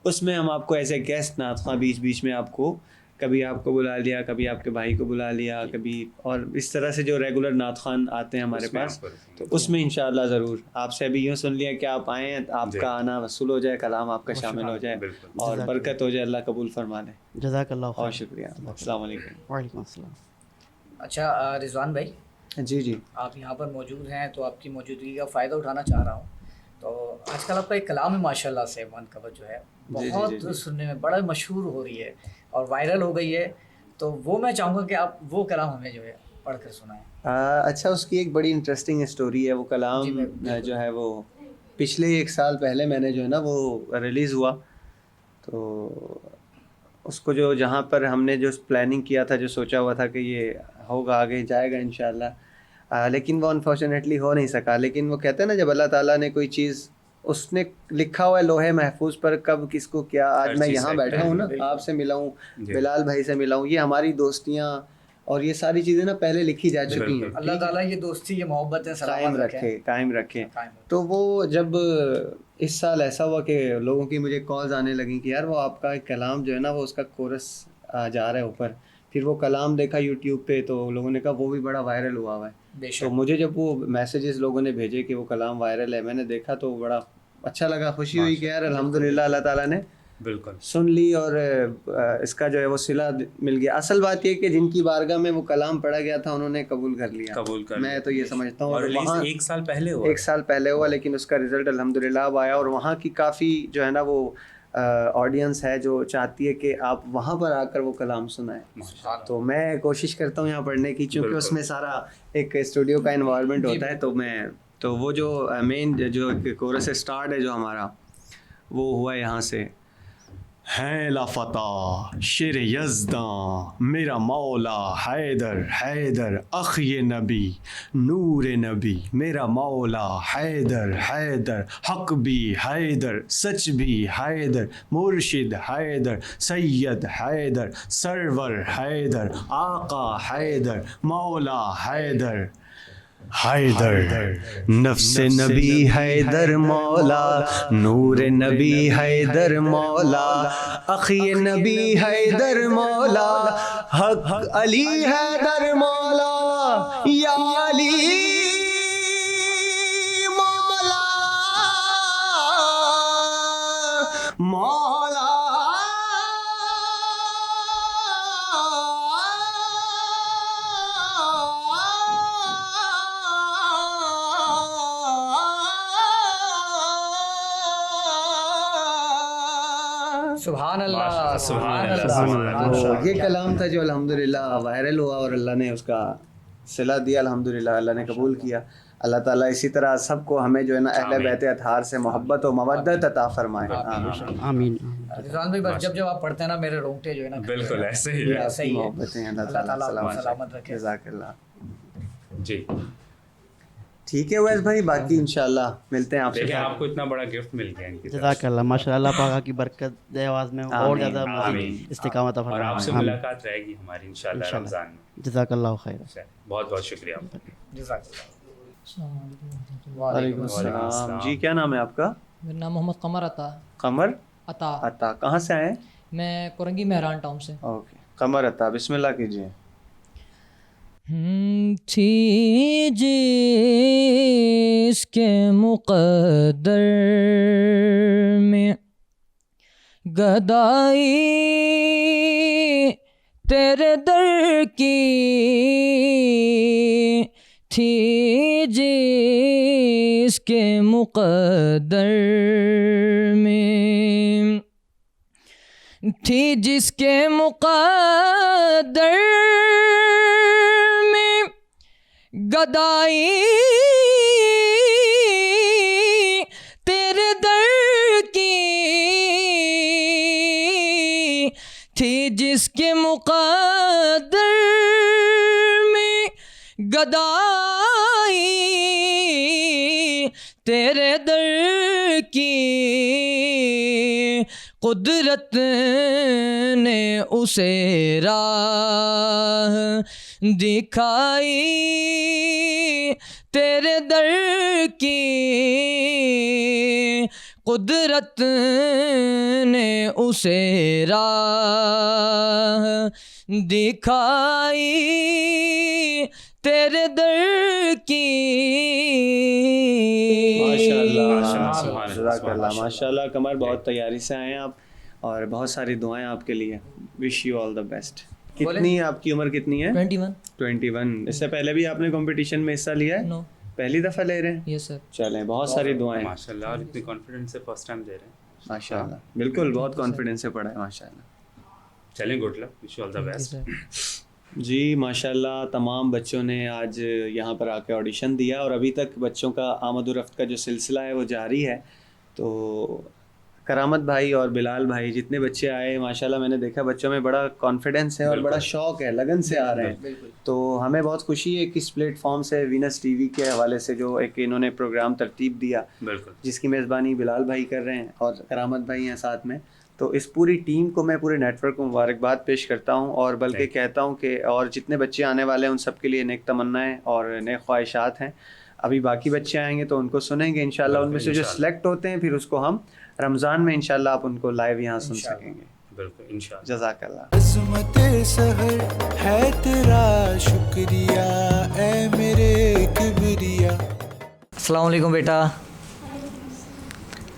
اس میں ہم آپ کو ایز اے گیسٹ نعت خواں بیچ بیچ میں آپ کو کبھی آپ کو بلا لیا، کبھی آپ کے بھائی کو بلا لیا، کبھی اور اس طرح سے جو ریگولر نعت خوان آتے ہیں ہمارے پاس، تو اس میں انشاءاللہ ضرور آپ سے ابھی یوں سن لیا کہ آپ آئیں، آپ کا آنا وصول ہو جائے، کلام آپ کا شامل ہو جائے اور برکت ہو جائے، اللہ قبول فرما لے. جزاک اللہ خیر. بہت شکریہ. السلام علیکم. وعلیکم السلام. اچھا رضوان بھائی، جی آپ یہاں پر موجود ہیں تو آپ کی موجودگی کا فائدہ اٹھانا چاہ رہا ہوں. تو آج کل آپ کا ایک کلام ہے ماشاءاللہ سے منقبت جو ہے بہت سننے میں بڑا مشہور ہو رہی ہے اور وائرل ہو گئی ہے، تو وہ میں چاہوں گا کہ آپ وہ کلام ہمیں جو ہے پڑھ کر سنائیں. اچھا، اس کی ایک بڑی انٹرسٹنگ اسٹوری ہے. وہ کلام جو ہے وہ پچھلے 1 سال پہلے میں نے جو ہے نا وہ ریلیز ہوا، تو اس کو جو جہاں پر ہم نے جو پلاننگ کیا تھا، جو سوچا ہوا تھا کہ یہ ہوگا، آگے جائے گا انشاءاللہ، لیکن وہ انفارچونیٹلی ہو نہیں سکا. لیکن وہ کہتے ہیں نا جب اللہ تعالیٰ نے کوئی چیز اس نے لکھا ہوا ہے لوہے محفوظ پر کب کس کو کیا. آج میں یہاں بیٹھا ہوں نا، آپ سے ملا ہوں، بلال بھائی سے ملا ہوں، یہ ہماری دوستیاں اور یہ ساری چیزیں نا پہلے لکھی جا چکی ہیں. اللہ تعالیٰ یہ دوستی، یہ محبتیں قائم رکھے. تو وہ جب اس سال ایسا ہوا کہ لوگوں کی مجھے کالز آنے لگیں کہ یار وہ آپ کا ایک کلام جو ہے نا وہ اس کا کورس جا رہا ہے اوپر. پھر وہ کلام دیکھا یوٹیوب پہ، تو لوگوں نے کہا وہ بھی بڑا وائرل ہوا ہے. تو مجھے جب وہ میسیجز لوگوں نے بھیجے کہ وہ کلام وائرل ہے، میں نے دیکھا تو بڑا اچھا لگا، خوشی ہوئی کہ یار الحمدللہ اللہ تعالیٰ نے بالکل سن لی اور اس کا جو ہے وہ صلہ مل گیا. اصل بات یہ کہ جن کی بارگاہ میں وہ کلام پڑھا گیا تھا انہوں نے قبول کر لیا. میں تو یہ سمجھتا ہوں. اور وہاں 1 سال پہلے ہوا، 1 سال پہلے ہوا، لیکن اس کا رزلٹ الحمدللہ اب آیا. اور وہاں کی کافی جو ہے نا وہ آڈینس ہے جو چاہتی ہے کہ آپ وہاں پر آ کر وہ کلام سنائیں. تو میں کوشش کرتا ہوں یہاں پڑھنے کی، چونکہ اس میں سارا ایک اسٹوڈیو کا انوائرمنٹ ہوتا ہے. تو وہ جو مین جو کورس اسٹارٹ ہے جو ہمارا وہ ہوا یہاں سے. ہے لافتہ شیر یزداں میرا مولا حیدر، حیدر اخی نبی نور نبی، میرا مولا حیدر، حیدر حق بھی حیدر، سچ بھی حیدر، مرشد حیدر، سید حیدر، سرور حیدر، آقا حیدر، مولا حیدر. حیدر نفس نبی حیدر مولا، نور نبی حیدر مولا، اخی نبی حیدر مولا، حق علی حیدر مولا، یا علی مولا مولا. سبحان اللہ، سبحان اللہ. یہ کلام تھا جو الحمدللہ وائرل ہوا اور اللہ نے اس کا صلہ دیا. الحمدللہ اللہ نے قبول کیا. اللہ تعالیٰ اسی طرح سب کو ہمیں جو ہے نا اہل بیت اطہار سے محبت و مودت عطا فرمائے. آمین. رضوان بھائی بس جب آپ پڑھتے ہیں نا میرے رونگٹے جو ہے نا بالکل ایسے ہی محبتیں. اللہ تعالیٰ سلامت رکھے. جزاک اللہ. جی ٹھیک ہے ویس بھائی، باقی انشاءاللہ ملتے ہیں آپ سے. آپ کو اتنا بڑا گفٹ مل گیا. جزاک اللہ، ماشاءاللہ. اللہ پاک کی برکت دے آواز میں اور زیادہ استقامت عطا فرمائے. اور آپ سے ملاقات رہے گی ہماری انشاءاللہ رمضان میں. جزاک اللہ خیر. بہت بہت شکریہ. جزاک اللہ. وعلیکم السلام. جی کیا نام ہے آپ کا؟ میرا نام محمد قمر عطا. قمر عطا کہاں سے آئے؟ میں کورنگی مہران ٹاؤن سے. اوکے قمر عطا، بسم اللہ کیجیے. تھی جس کے مقدر میں گدائی تیرے در کی، تھی جس کے مقدر میں، تھی جس کے مقدر میں گدائی تیرے در کی، تھی جس کے مقدر میں گدائی تیرے در کی قدرت نے اسے راہ دکھائی، تیرے در کی قدرت نے اسے راہ دکھائی، تیرے در کی۔ ماشاء اللہ قمر، بہت تیاری سے آئے ہیں آپ اور بہت ساری دعائیں آپ کے لیے. وش یو آل دا بیسٹ. کتنی آپ کی عمر کتنی ہے؟ 21. اس سے پہلے بھی آپ نے کمپٹیشن میں حصہ لیا ہے؟ نو. پہلی دفعہ لے رہے ہیں؟ یس سر. چلیں، بہت ساری دعائیں. ماشاءاللہ، اور اتنی کانفیڈنس سے فرسٹ ٹائم دے رہے ہیں. ماشاءاللہ، بالکل بہت کانفیڈنس سے پڑھا ہے. ماشاءاللہ. چلیں، good luck, wish you all the best. جی ماشاءاللہ، تمام بچوں نے آج یہاں پر آ کے آڈیشن دیا اور ابھی تک بچوں کا آمد و رفت کا جو سلسلہ ہے وہ جاری ہے. تو کرامت بھائی اور بلال بھائی جتنے بچے آئے ماشاءاللہ میں نے دیکھا بچوں میں بڑا کانفیڈنس ہے اور بڑا شوق ہے، لگن سے آ رہے ہیں. تو ہمیں بہت خوشی ہے کہ اس پلیٹ فارم سے وینس ٹی وی کے حوالے سے جو ایک انہوں نے پروگرام ترتیب دیا، جس کی میزبانی بلال بھائی کر رہے ہیں اور کرامت بھائی ہیں ساتھ میں. تو اس پوری ٹیم کو میں پورے نیٹ ورک کو مبارکباد پیش کرتا ہوں اور بلکہ کہتا ہوں کہ اور جتنے بچے آنے والے ہیں ان سب کے لیے نیک تمنائیں اور نیک خواہشات ہیں. ابھی باقی بچے آئیں گے تو ان کو سنیں گے انشاءاللہ. ان میں سے جو سلیکٹ ہوتے ہیں پھر اس کو ہم رمضان میں انشاءاللہ آپ ان کو لائیو یہاں سن سکیں گے. بالکل انشاءاللہ. جزاک اللہ. عظمت سحر ہے تیرا شکریہ اے میرے کبریا. السلام علیکم بیٹا،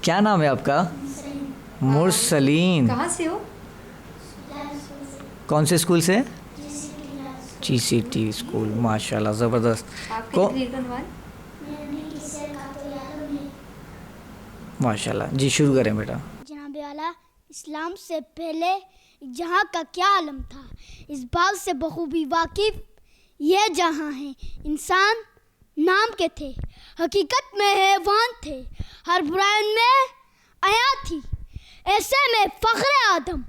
کیا نام ہے آپ کا؟ مرسلین. کہاں سے ہو؟ کون سے اسکول سے؟ جی سی ٹی اسکول. ماشاءاللہ زبردست. ماشاءاللہ. جی شروع کریں بیٹا. جناب اعلیٰ، اسلام سے پہلے جہاں کا کیا عالم تھا، اس بات سے بخوبی واقف یہ جہاں ہے. انسان نام کے تھے، حقیقت میں حیوان تھے، ہر برائی میں آیا تھی. ایسے میں فخر آدم،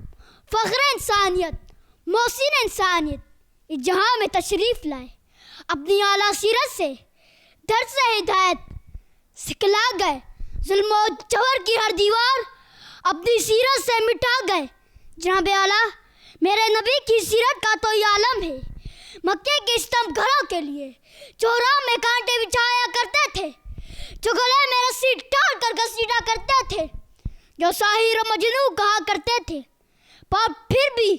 فخر انسانیت، محسن انسانیت اس جہاں میں تشریف لائے. اپنی اعلیٰ سیرت سے درس ہدایت سکھلا گئے، ظلم و جور کی ہر دیوار اپنی سیرت سے مٹا گئے. جناب اعلیٰ، میرے نبی کی سیرت کا تو یہ عالم ہے. مکے کے ستم گھروں کے لیے چوراہوں میں کانٹے بچھایا کرتے تھے، جو گلے میں رسی ڈال کر گھسیٹا کرتے تھے، جو ساحر و مجنوں کہا کرتے تھے، پر پھر بھی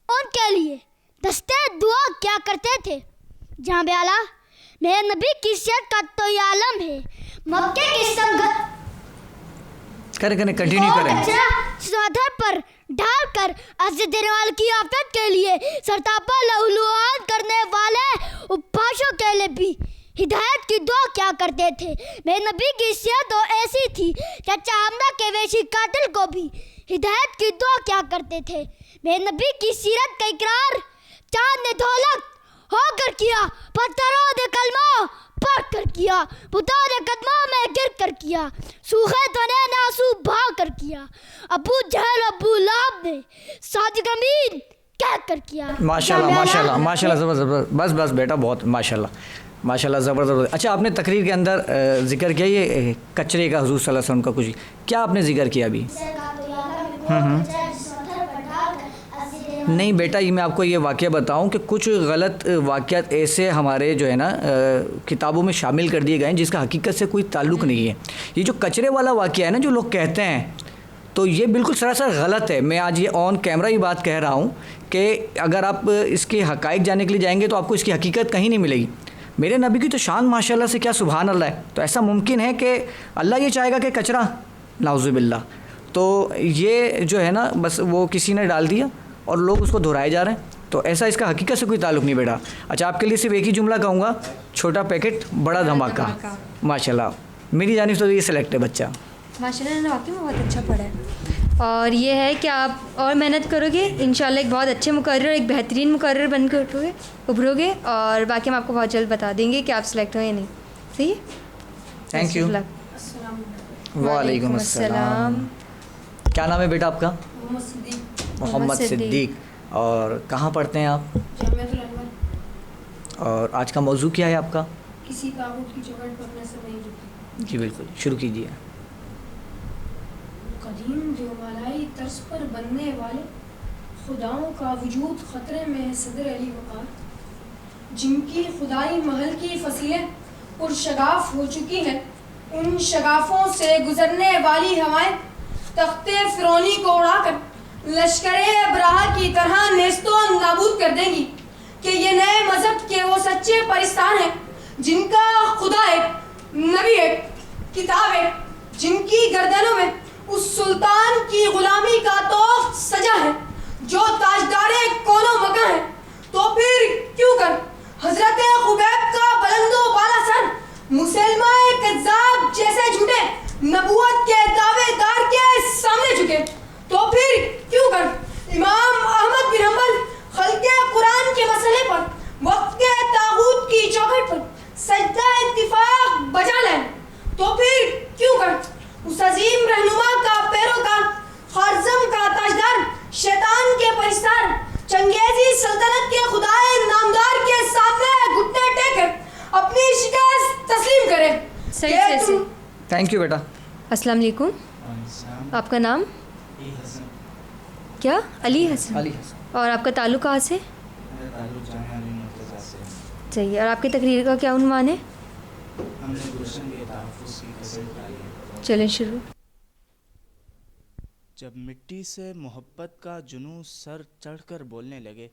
ان کے لیے دستے دعا کیا کرتے تھے. جناب اعلیٰ، میرے نبی کی سیرت کا تو یہ عالم ہے. مکے کے ستم کریں کنٹینیو کریں. سادر پر ڈال کر عزت دینے والے کی آفت کے لیے سرتاپا لہولوان کرنے والے اپاشوں کے لیے بھی ہدایت کی دعا کیا کرتے تھے. میرے نبی کی سیرت تو ایسی تھی کہ چامنا کے ویشی قاتل کو بھی ہدایت کی دعا کیا کرتے تھے. میرے نبی کی سیرت کا اقرار چاند نے دولت ہو کر کیا، پتھروں نے کلمہ پڑھ کر کیا، بتوں نے قدموں میں گر کر کیا، سوکھے تنے نے آنسو بہا کر کیا، ابو جہل ابو لہب نے صادق امین کہہ کر کیا. ماشاءاللہ ماشاءاللہ ماشاءاللہ زبردست. بس بس بیٹا بہت ماشاءاللہ ماشاءاللہ زبردست. اچھا، آپ نے تقریر کے اندر ذکر کیا یہ کچرے کا، حضور صلی اللہ علیہ وسلم کا کچھ کیا آپ نے ذکر کیا ابھی؟ نہیں بیٹا، یہ میں آپ کو یہ واقعہ بتاؤں کہ کچھ غلط واقعات ایسے ہمارے جو ہے نا کتابوں میں شامل کر دیے گئے ہیں جس کا حقیقت سے کوئی تعلق نہیں ہے. یہ جو کچرے والا واقعہ ہے نا جو لوگ کہتے ہیں، تو یہ بالکل سراسر غلط ہے. میں آج یہ آن کیمرہ ہی بات کہہ رہا ہوں کہ اگر آپ اس کے حقائق جاننے کے لیے جائیں گے تو آپ کو اس کی حقیقت کہیں نہیں ملے گی. میرے نبی کی تو شان ماشاءاللہ سے کیا سبحان اللہ ہے. تو ایسا ممکن ہے کہ اللہ یہ چاہے گا کہ کچرا، نعوذ باللہ، تو یہ جو ہے نا بس وہ کسی نے ڈال دیا اور لوگ اس کو دہرائے جا رہے ہیں. تو ایسا اس کا حقیقت سے کوئی تعلق نہیں بیٹا. اچھا، آپ کے لیے صرف ایک ہی جملہ کہوں گا، چھوٹا پیکٹ بڑا دھماکہ. ماشاءاللہ میری جانب سے تو یہ سلیکٹ ہے بچہ. ماشاءاللہ نے واقعی میں بہت اچھا پڑھا ہے، اور یہ ہے کہ آپ اور محنت کرو گے انشاءاللہ ایک بہت اچھے مقرر، ایک بہترین مقرر بن کر ابھرو گے، اور باقی ہم آپ کو بہت جلد بتا دیں گے کہ آپ سلیکٹ ہو یا نہیں. صحیح ہے، تھینک یو. وعلیکم السلام. کیا نام ہے بیٹا آپ کا؟ محمد صدیق. اور کہاں پڑھتے ہیں آپ؟ جامعۃ الانوار. اور آج کا موضوع کیا ہے آپ کا؟ کسی تاغوت کی چوکٹ پر اپنا سر نہیں جھکتا. جی بالکل شروع کیجیے. قدیم دیومالائی طرز پر بننے والے خداؤں کا وجود خطرے میں ہے صدر علی وقار، جن کی خدائی محل کی فصیلیں پرشگاف ہو چکی ہیں. ان شگافوں سے گزرنے والی ہوائیں تخت فرعونی کو اڑا کر لشکر ابراہا کی طرح نیست و نابود کر دیں گی کہ یہ نئے مذہب کے وہ سچے پرستان ہیں جن کا خدا ایک، نبی ایک، کتاب ایک، جن کی گردنوں میں اس سلطان کی غلامی کا توف سجا ہے جو تاجدار کون و مکان ہے. تو پھر کیوں کر حضرت خبیب کا بلند و بالا سر مسلمہ کذاب جیسے جھوٹے نبوت کے دعوے دار کے سامنے جھکے؟ تو پھر کیوں کر امام احمد بن حنبل خلق قرآن کے مسئلے پر وقت کے طاغوت کی چوکھٹ پر سجدہ اتفاق بجا لیں؟ تو پھر کیوں کر اس عظیم رہنما کا پیروکار، خارزم کا تاجدار، شیطان کے پرستار، چنگیزی سلطنت کے خدائے نامدار کے سامنے گھٹنے ٹیک کر اپنی شکست تسلیم کرے؟ تھینک یو بیٹا. السلام علیکم. آپ کا نام کیا؟ علی حسن. علی حسن. اور آپ کا تعلق کہاں سے؟ صحیح. اور آپ کی تقریر کا کیا عنوان ہے؟ چلیں شروع. جب مٹی سے محبت کا جنوں سر چڑھ کر بولنے لگے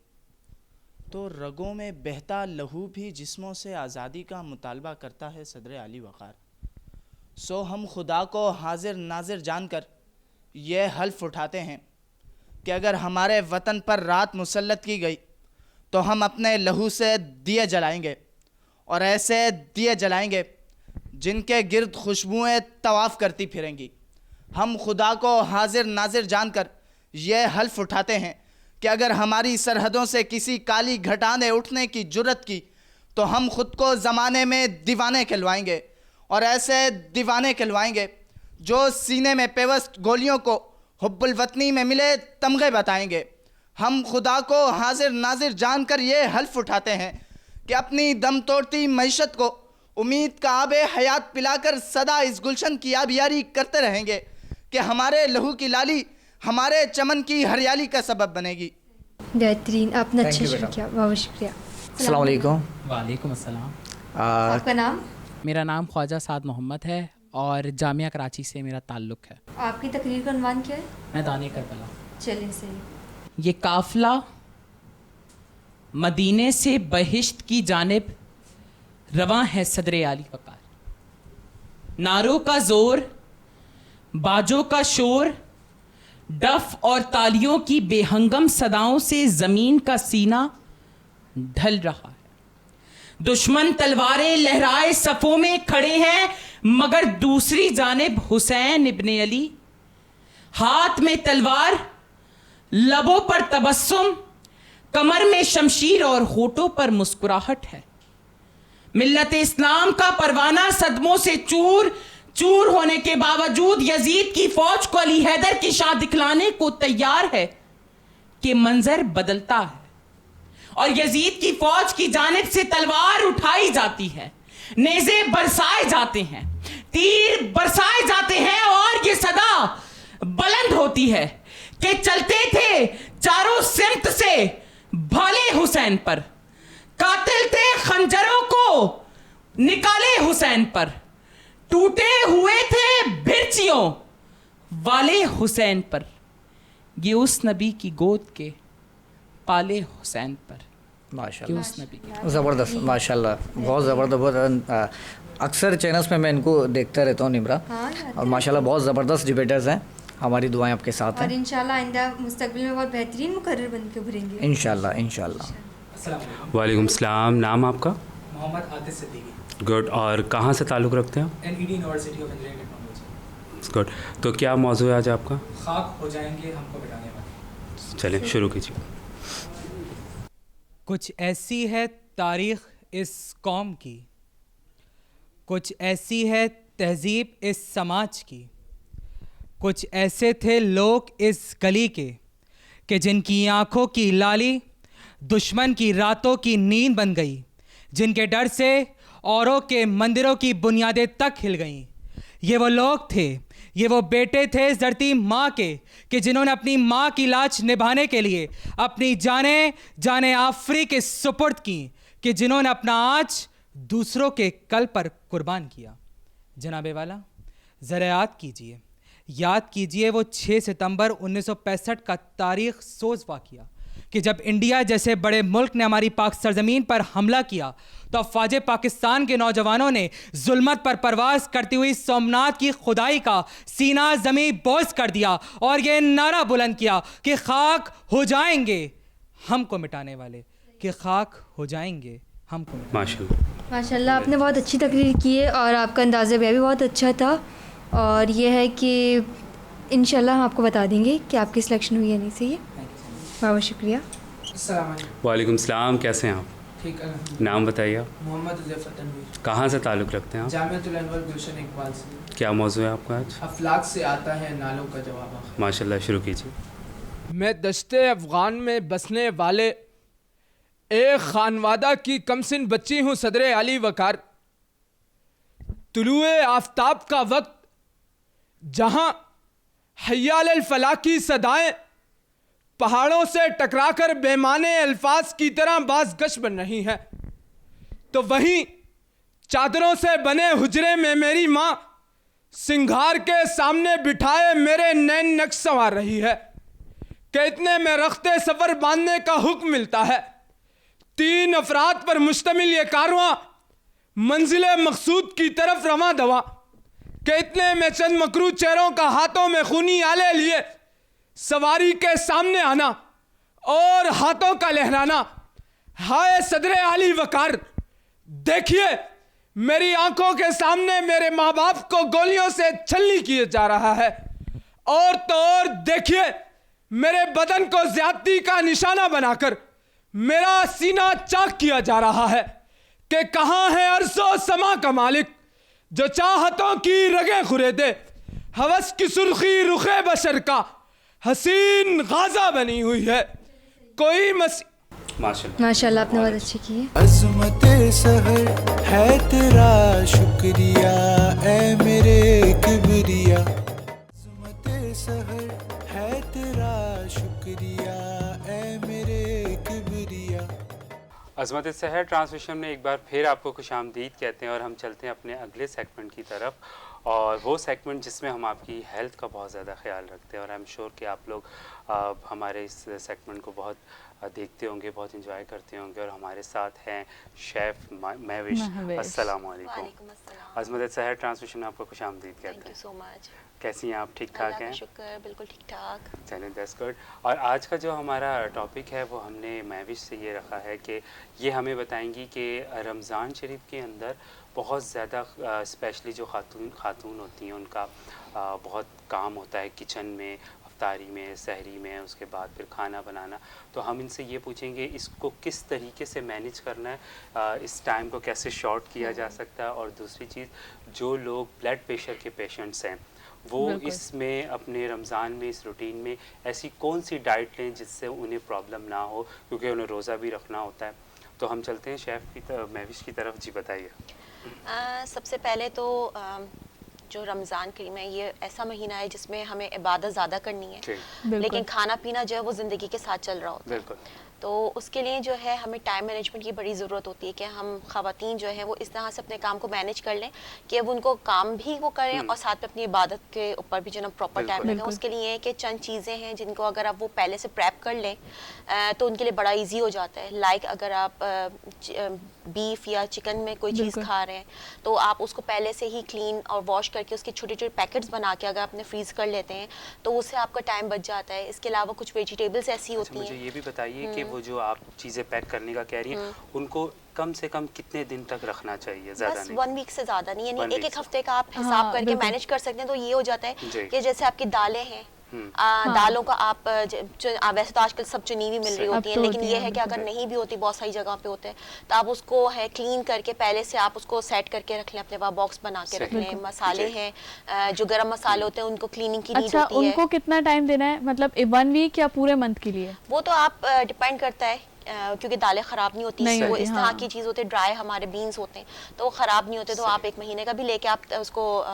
تو رگوں میں بہتا لہو بھی جسموں سے آزادی کا مطالبہ کرتا ہے صدر علی وقار. سو ہم خدا کو حاضر ناظر جان کر یہ حلف اٹھاتے ہیں کہ اگر ہمارے وطن پر رات مسلط کی گئی تو ہم اپنے لہو سے دیے جلائیں گے، اور ایسے دیے جلائیں گے جن کے گرد خوشبوئیں طواف کرتی پھریں گی. ہم خدا کو حاضر ناظر جان کر یہ حلف اٹھاتے ہیں کہ اگر ہماری سرحدوں سے کسی کالی گھٹا نے اٹھنے کی جرت کی تو ہم خود کو زمانے میں دیوانے کہلوائیں گے، اور ایسے دیوانے کہلوائیں گے جو سینے میں پیوست گولیوں کو حب الوطنی میں ملے تمغے بتائیں گے. ہم خدا کو حاضر ناظر جان کر یہ حلف اٹھاتے ہیں کہ اپنی دم توڑتی معیشت کو امید کا آب حیات پلا کر سدا اس گلشن کی آبیاری کرتے رہیں گے کہ ہمارے لہو کی لالی ہمارے چمن کی ہریالی کا سبب بنے گی. بہترین. آپ نے اچھا شروع کیا، بہت شکریہ. السلام علیکم. وعلیکم السلام. آپ کا نام؟ میرا نام خواجہ سعد محمد ہے اور جامعہ کراچی سے میرا تعلق ہے. آپ کی تقریر کا عنوان کیا ہے؟ میدان کربلا. چلیں صحیح. یہ قافلہ مدینے سے بہشت کی جانب رواں ہے صدر علی وقار. نعروں کا زور، باجوں کا شور، ڈف اور تالیوں کی بے ہنگم صداؤں سے زمین کا سینہ ڈھل رہا ہے. دشمن تلواریں لہرائے صفوں میں کھڑے ہیں، مگر دوسری جانب حسین ابن علی، ہاتھ میں تلوار، لبوں پر تبسم، کمر میں شمشیر اور ہونٹوں پر مسکراہٹ ہے. ملت اسلام کا پروانہ صدموں سے چور چور ہونے کے باوجود یزید کی فوج کو علی حیدر کی شاہ دکھلانے کو تیار ہے کہ منظر بدلتا ہے اور یزید کی فوج کی جانب سے تلوار اٹھائی جاتی ہے، نیزے برسائے جاتے ہیں، تیر برسائے جاتے ہیں، اور یہ صدا بلند ہوتی ہے کہ چلتے تھے چاروں سمت سے بھالے حسین پر، قاتل تھے خنجروں کو نکالے حسین پر، ٹوٹے ہوئے تھے بھرچیوں والے حسین پر، یہ اس نبی کی گود کے پالے حسین پر. ماشاءاللہ زبردست، ماشاءاللہ بہت زبردست. اکثر چینلز میں ان کو دیکھتا رہتا ہوں نمرا، اور ماشاءاللہ بہت زبردست ڈیبیٹرز ہیں. ہماری دعائیں آپ کے ساتھ ہیں، اور انشاءاللہ آئندہ مستقبل میں بہت بہترین مقرر بن کے ابھریں گے انشاءاللہ انشاءاللہ. وعلیکم السلام. نام آپ کا؟ محمد عاطف صدیقی. گڈ. اور کہاں سے تعلق رکھتے ہیں؟ NED university of engineering technology. Good. تو کیا موضوع ہے آج آپ کا؟ خاک ہو جائیں گے ہم کو بٹانے والے. چلیں شروع کیجیے. کچھ ایسی ہے تاریخ اس قوم کی، کچھ ایسی ہے تہذیب اس سماج کی، کچھ ایسے تھے لوگ اس گلی کے کہ جن کی آنکھوں کی لالی دشمن کی راتوں کی نیند بن گئی، جن کے ڈر سے اوروں کے مندروں کی بنیادیں تک ہل گئیں. یہ وہ لوگ تھے, یہ وہ بیٹے تھے اس دھرتی ماں کے کہ جنہوں نے اپنی ماں کی لاج نبھانے کے لیے اپنی جانیں آفری کے سپرد کی, کہ جنہوں نے اپنا آج دوسروں کے کل پر قربان کیا. جناب والا ذرا یاد کیجئے وہ 6 ستمبر 1965 کا تاریخ سوز واقعہ کہ جب انڈیا جیسے بڑے ملک نے ہماری پاک سرزمین پر حملہ کیا تو افواج پاکستان کے نوجوانوں نے ظلمت پر پرواز کرتی ہوئی سومناتھ کی خدائی کا سینہ زمین بوس کر دیا اور یہ نعرہ بلند کیا کہ خاک ہو جائیں گے ہم کو مٹانے والے, کہ خاک ہو جائیں گے ہم کو. ماشاء اللہ آپ نے بہت اچھی تقریر کی ہے اور آپ کا انداز بیان بھی بہت اچھا تھا, اور یہ ہے کہ انشاءاللہ ہم آپ کو بتا دیں گے کہ آپ کی سلیکشن ہوئی یا نہیں. صحیح ہے, بہت شکریہ. السلام علیکم. وعلیکم السلام, کیسے ہیں آپ؟ ٹھیک ہے. نام بتائیے. محمد حذیفہ تنویر. کہاں سے تعلق رکھتے ہیں آپ؟ جامعۃ الانوار گلشن اقبال سے. کیا موضوع ہے آپ کا آج؟ افلاک سے آتا ہے نالوں کا جواب. ماشاءاللہ, شروع کیجیے. میں دشت افغان میں بسنے والے ایک خانوادہ کی کمسن بچی ہوں صدر علی وقار. طلوع آفتاب کا وقت جہاں حی علی الفلاح کی صدائیں پہاڑوں سے ٹکرا کر بے معنی الفاظ کی طرح باز گش بن رہی ہیں, تو وہیں چادروں سے بنے حجرے میں میری ماں سنگھار کے سامنے بٹھائے میرے نین نقش سنوار رہی ہے کہ اتنے میں رخت سفر باندھنے کا حکم ملتا ہے. 3 افراد پر مشتمل یہ کارواں منزل مقصود کی طرف رواں دواں, کہ اتنے میں چند مکروہ چہروں کا ہاتھوں میں خونی آلے لیے سواری کے سامنے آنا اور ہاتھوں کا لہرانا. ہائے صدر علی وقار, دیکھیے میری آنکھوں کے سامنے میرے ماں باپ کو گولیوں سے چھلنی کیے جا رہا ہے, اور تو اور دیکھیے میرے بدن کو زیادتی کا نشانہ بنا کر میرا سینہ چاک کیا جا رہا ہے کہ کہاں ہے عرض و سما کا مالک جو چاہتوں کی رگیں خریدے. ہوس کی سرخی رخ بشر کا حسین غازہ بنی ہوئی ہے. کوئی ماشاء اللہ آپ نے بہت اچھی کی ہے. عظمت سحر ہے تیرا شکریہ اے میرے کبریا, عظمت سحر ہے تیرا شکریہ اے میرے کبریا. عظمت سحر ٹرانسمیشن میں ایک بار پھر آپ کو خوش آمدید کہتے ہیں, اور ہم چلتے ہیں اپنے اگلے سیگمنٹ کی طرف, اور وہ سیگمنٹ جس میں ہم آپ کی ہیلتھ کا بہت زیادہ خیال رکھتے ہیں, اور آئی ایم شیور کہ آپ لوگ ہمارے اس سیگمنٹ کو بہت دیکھتے ہوں گے, بہت انجوائے کرتے ہوں گے. اور ہمارے ساتھ ہیں شیف مہوش. السلام علیکم. عظمت سحر ٹرانسمیشن میں آپ کو خوش آمدید کہتے ہیں. کیسی ہیں آپ؟ ٹھیک ٹھاک ہیں؟ شکر, بالکل ٹھیک ٹھاک. چلیں, دیٹس گڈ. اور آج کا جو ہمارا ٹاپک ہے وہ ہم نے مہوش سے یہ رکھا ہے کہ یہ ہمیں بتائیں گی کہ رمضان شریف کے اندر بہت زیادہ اسپیشلی جو خاتون ہوتی ہیں ان کا بہت کام ہوتا ہے کچن میں, افطاری میں, سحری میں, اس کے بعد پھر کھانا بنانا. تو ہم ان سے یہ پوچھیں گے اس کو کس طریقے سے مینیج کرنا ہے, اس ٹائم کو کیسے شارٹ کیا جا سکتا ہے. اور دوسری چیز, جو لوگ بلڈ پریشر کے پیشنٹس ہیں وہ اس میں اپنے رمضان میں اس روٹین میں ایسی کون سی ڈائٹ لیں جس سے انہیں پرابلم نہ ہو, کیونکہ انہیں روزہ بھی رکھنا ہوتا ہے. تو ہم چلتے ہیں شیف کی طرف, مہوش کی طرف. جی بتائیے. سب سے پہلے تو جو رمضان کریم ہے یہ ایسا مہینہ ہے جس میں ہمیں عبادت زیادہ کرنی ہے, لیکن کھانا پینا جو ہے وہ زندگی کے ساتھ چل رہا ہوتا ہے. تو اس کے لیے جو ہے ہمیں ٹائم مینجمنٹ کی بڑی ضرورت ہوتی ہے کہ ہم خواتین جو ہیں وہ اس طرح سے اپنے کام کو مینیج کر لیں کہ اب ان کو کام بھی وہ کریں اور ساتھ میں اپنی عبادت کے اوپر بھی جو نا پراپر ٹائم لگیں. اس کے لیے یہ کہ چند چیزیں ہیں جن کو اگر آپ وہ پہلے سے پریپ کر لیں تو ان کے لیے بڑا ایزی ہو جاتا ہے. لائک اگر آپ بیف یا چکن میں کوئی چیز کھا رہے ہیں تو آپ اس کو پہلے سے ہی کلین اور واش کر کے اس کے چھوٹے چھوٹے پیکٹس بنا کے اگر آپ نے فریز کر لیتے ہیں تو اس سے آپ کا ٹائم بچ جاتا ہے. اس کے علاوہ کچھ ویجیٹیبلس ایسی ہوتی ہیں. مجھے یہ بھی بتائیے کہ وہ جو آپ چیزیں پیک کرنے کا کہہ رہی ہیں ان کو کم سے کم کتنے دن تک رکھنا چاہیے؟ زیادہ نہیں, 1 ویک سے زیادہ نہیں, یعنی ایک ہفتے کا آپ حساب کر کے مینیج کر سکتے ہیں. تو یہ ہو جاتا ہے کہ جیسے آپ کی دالیں ہیں, دالوں کا آپ ویسے تو آج کل سب چنی ہوئی مل رہی ہوتی ہیں, لیکن یہ ہے کہ اگر نہیں بھی ہوتی, بہت ساری جگہ پہ ہوتے ہیں, تو آپ اس کو ہے کلین کر کے پہلے سے آپ اس کو سیٹ کر کے رکھ لیں, اپنے پاس باکس بنا کے رکھ لیں. مسالے ہیں جو گرم مسالے ہوتے ہیں ان کو کلیننگ کی نیڈ ہوتی ہے. ان کو کتنا ٹائم دینا ہے, مطلب 1 ویک یا پورے منتھ کے لیے؟ وہ تو آپ ڈیپینڈ کرتا ہے کیونکہ دالیں خراب نہیں ہوتی, وہ اس طرح کی چیز ہوتی ہے, ڈرائی ہمارے بینس ہوتے ہیں تو وہ خراب نہیں ہوتے, تو آپ 1 مہینے کا بھی لے کے آپ اس کو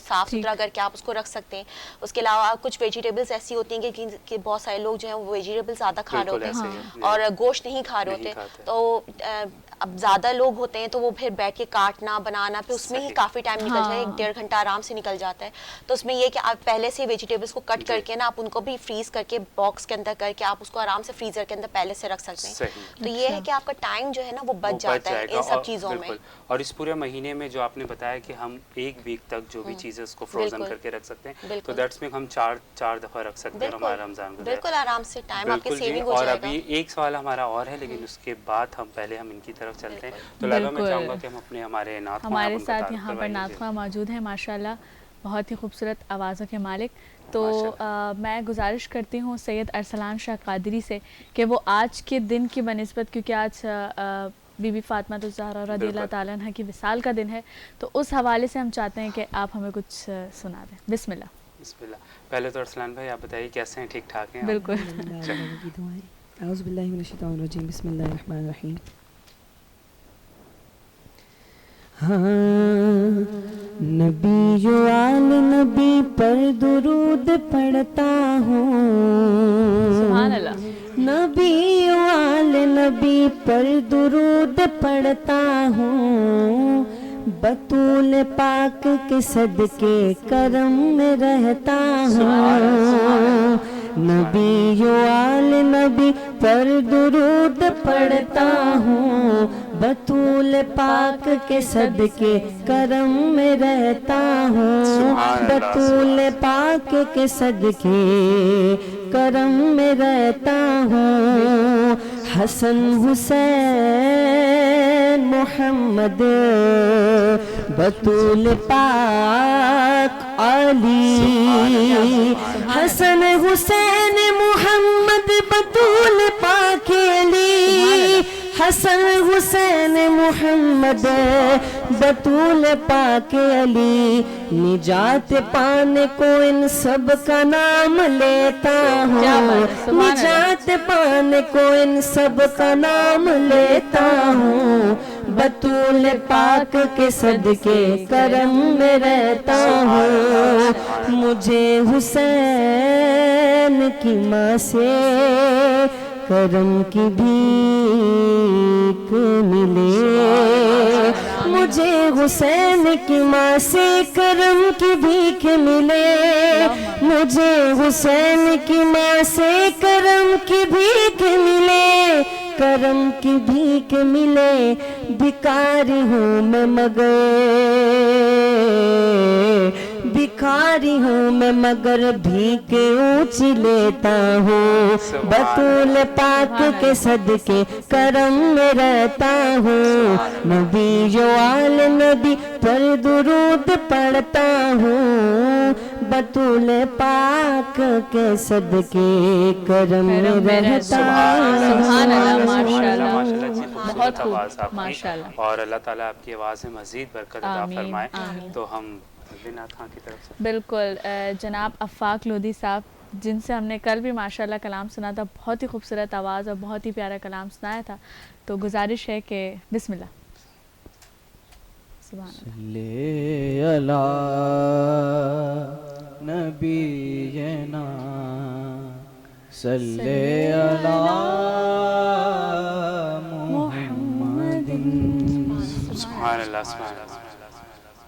صاف ستھرا کر کے آپ اس کو رکھ سکتے ہیں. اس کے علاوہ کچھ ویجیٹیبلس ایسی ہوتی ہیں کہ بہت سارے لوگ جو ہیں وہ ویجیٹیبل زیادہ کھا رہے ہوتے ہیں اور گوشت نہیں کھا رہے ہوتے, تو اب زیادہ لوگ ہوتے ہیں تو وہ پھر بیٹھ کے کاٹنا بنانا, پھر اس میں ہی کافی ٹائم نکل جائے, 1.5 گھنٹہ آرام سے نکل جاتا ہے. تو اس میں یہ کہ آپ پہلے سے ویجیٹیبلس کو کٹ کر کے نا آپ ان کو بھی فریز کر کے باکس کے اندر کر کے آپ اس کو آرام سے فریزر کے اندر پہلے سے رکھ سکتے ہیں. تو یہ ہے کہ آپ کا ٹائم جو ہے نا وہ بچ جاتا ہے ان سب چیزوں میں. اور اس پورے مہینے میں جو آپ نے بتایا کہ ہم 1 ویک تک جو بھی چیزیں اس کو فروزن کر کے رکھ سکتے ہیں, تو دیٹس مین ہم 4 دفعہ رکھ سکتے ہیں ہمارا رمضان کو. بالکل آرام سے ٹائم آپ کے سیونگ ہو جائے گا. اور ابھی ایک سوال ہمارا اور ہے, لیکن اس کے بعد ہم پہلے ان کی طرف چلتے ہیں. تو لالا میں چاہوں گا کہ ہم اپنے ہمارے ساتھ یہاں پر نعت خواں موجود ہیں ماشاءاللہ, بہت ہی خوبصورت آوازوں کے مالک. تو میں گزارش کرتی ہوں سید ارسلان شاہ قادری سے کہ وہ آج کے دن کی بنسبت, کیونکہ آج بی بی فاطمہ الزہرا رضی اللہ تعالیٰ عنہ کی وصال کا دن ہے, تو اس حوالے سے ہم چاہتے ہیں کہ آپ ہمیں کچھ سنا دیں. بسم اللہ. بسم اللہ. پہلے تو ارسلان بھائی آپ بتائیے کیسے ہیں, ٹھیک ٹھاک ہیں؟ بالکل. اعوذ باللہ من الشیطان الرجیم, بسم اللہ الرحمن الرحیم. نبی و آل نبی پر درود پڑھتا ہوں, سبحان اللہ. نبی و آل نبی پر درود پڑھتا ہوں, بطول پاک کے صدقے کرم میں رہتا ہوں. نبی و آل نبی پر درود پڑھتا ہوں, بطول پاک کے صدقے کرم میں رہتا ہوں. بطول پاک کے صدقے کرم میں رہتا ہوں. حسن حسین محمد بطول پاک علی, حسن حسین محمد بطول پاک علی, حسن حسین محمد بطول پاک علی. نجات پانے کو ان سب کا نام لیتا ہوں, نجات پانے کو ان سب کا نام لیتا ہوں. بطول پاک کے صدقے کرم میں رہتا ہوں. مجھے حسین کی ماں سے کرم کی بھیک ملے, مجھے حسین کی ماں سے کرم کی بھیک ملے, مجھے حسین کی ماں سے کرم کی بھیک ملے, کرم کی بھیک ملے. بھکاری ہوں میں مگر, بھکاری ہوں میں مگر بھیک اونچی لیتا ہوں. بطول پاک کے صدقے کرم میں رہتا ہوں. نبی و آل نبی پر درود پڑھتا ہوں, بطول پاک کے صدقے کرم میں رہتا ہوں. سبحان اللہ, ماشاءاللہ, بہت آواز آپ کی, اور اللہ تعالیٰ آپ کی آواز میں مزید برکت عطا فرمائے. تو ہم خان کی طرف سے بالکل جناب افاق لودھی صاحب, جن سے ہم نے کل بھی ماشاءاللہ کلام سنا تھا, بہت ہی خوبصورت آواز اور بہت ہی پیارا کلام سنایا تھا. تو گزارش ہے کہ بسم اللہ. صلی علی نبینا صلی علی محمد. سبحان اللہ, سبحان اللہ.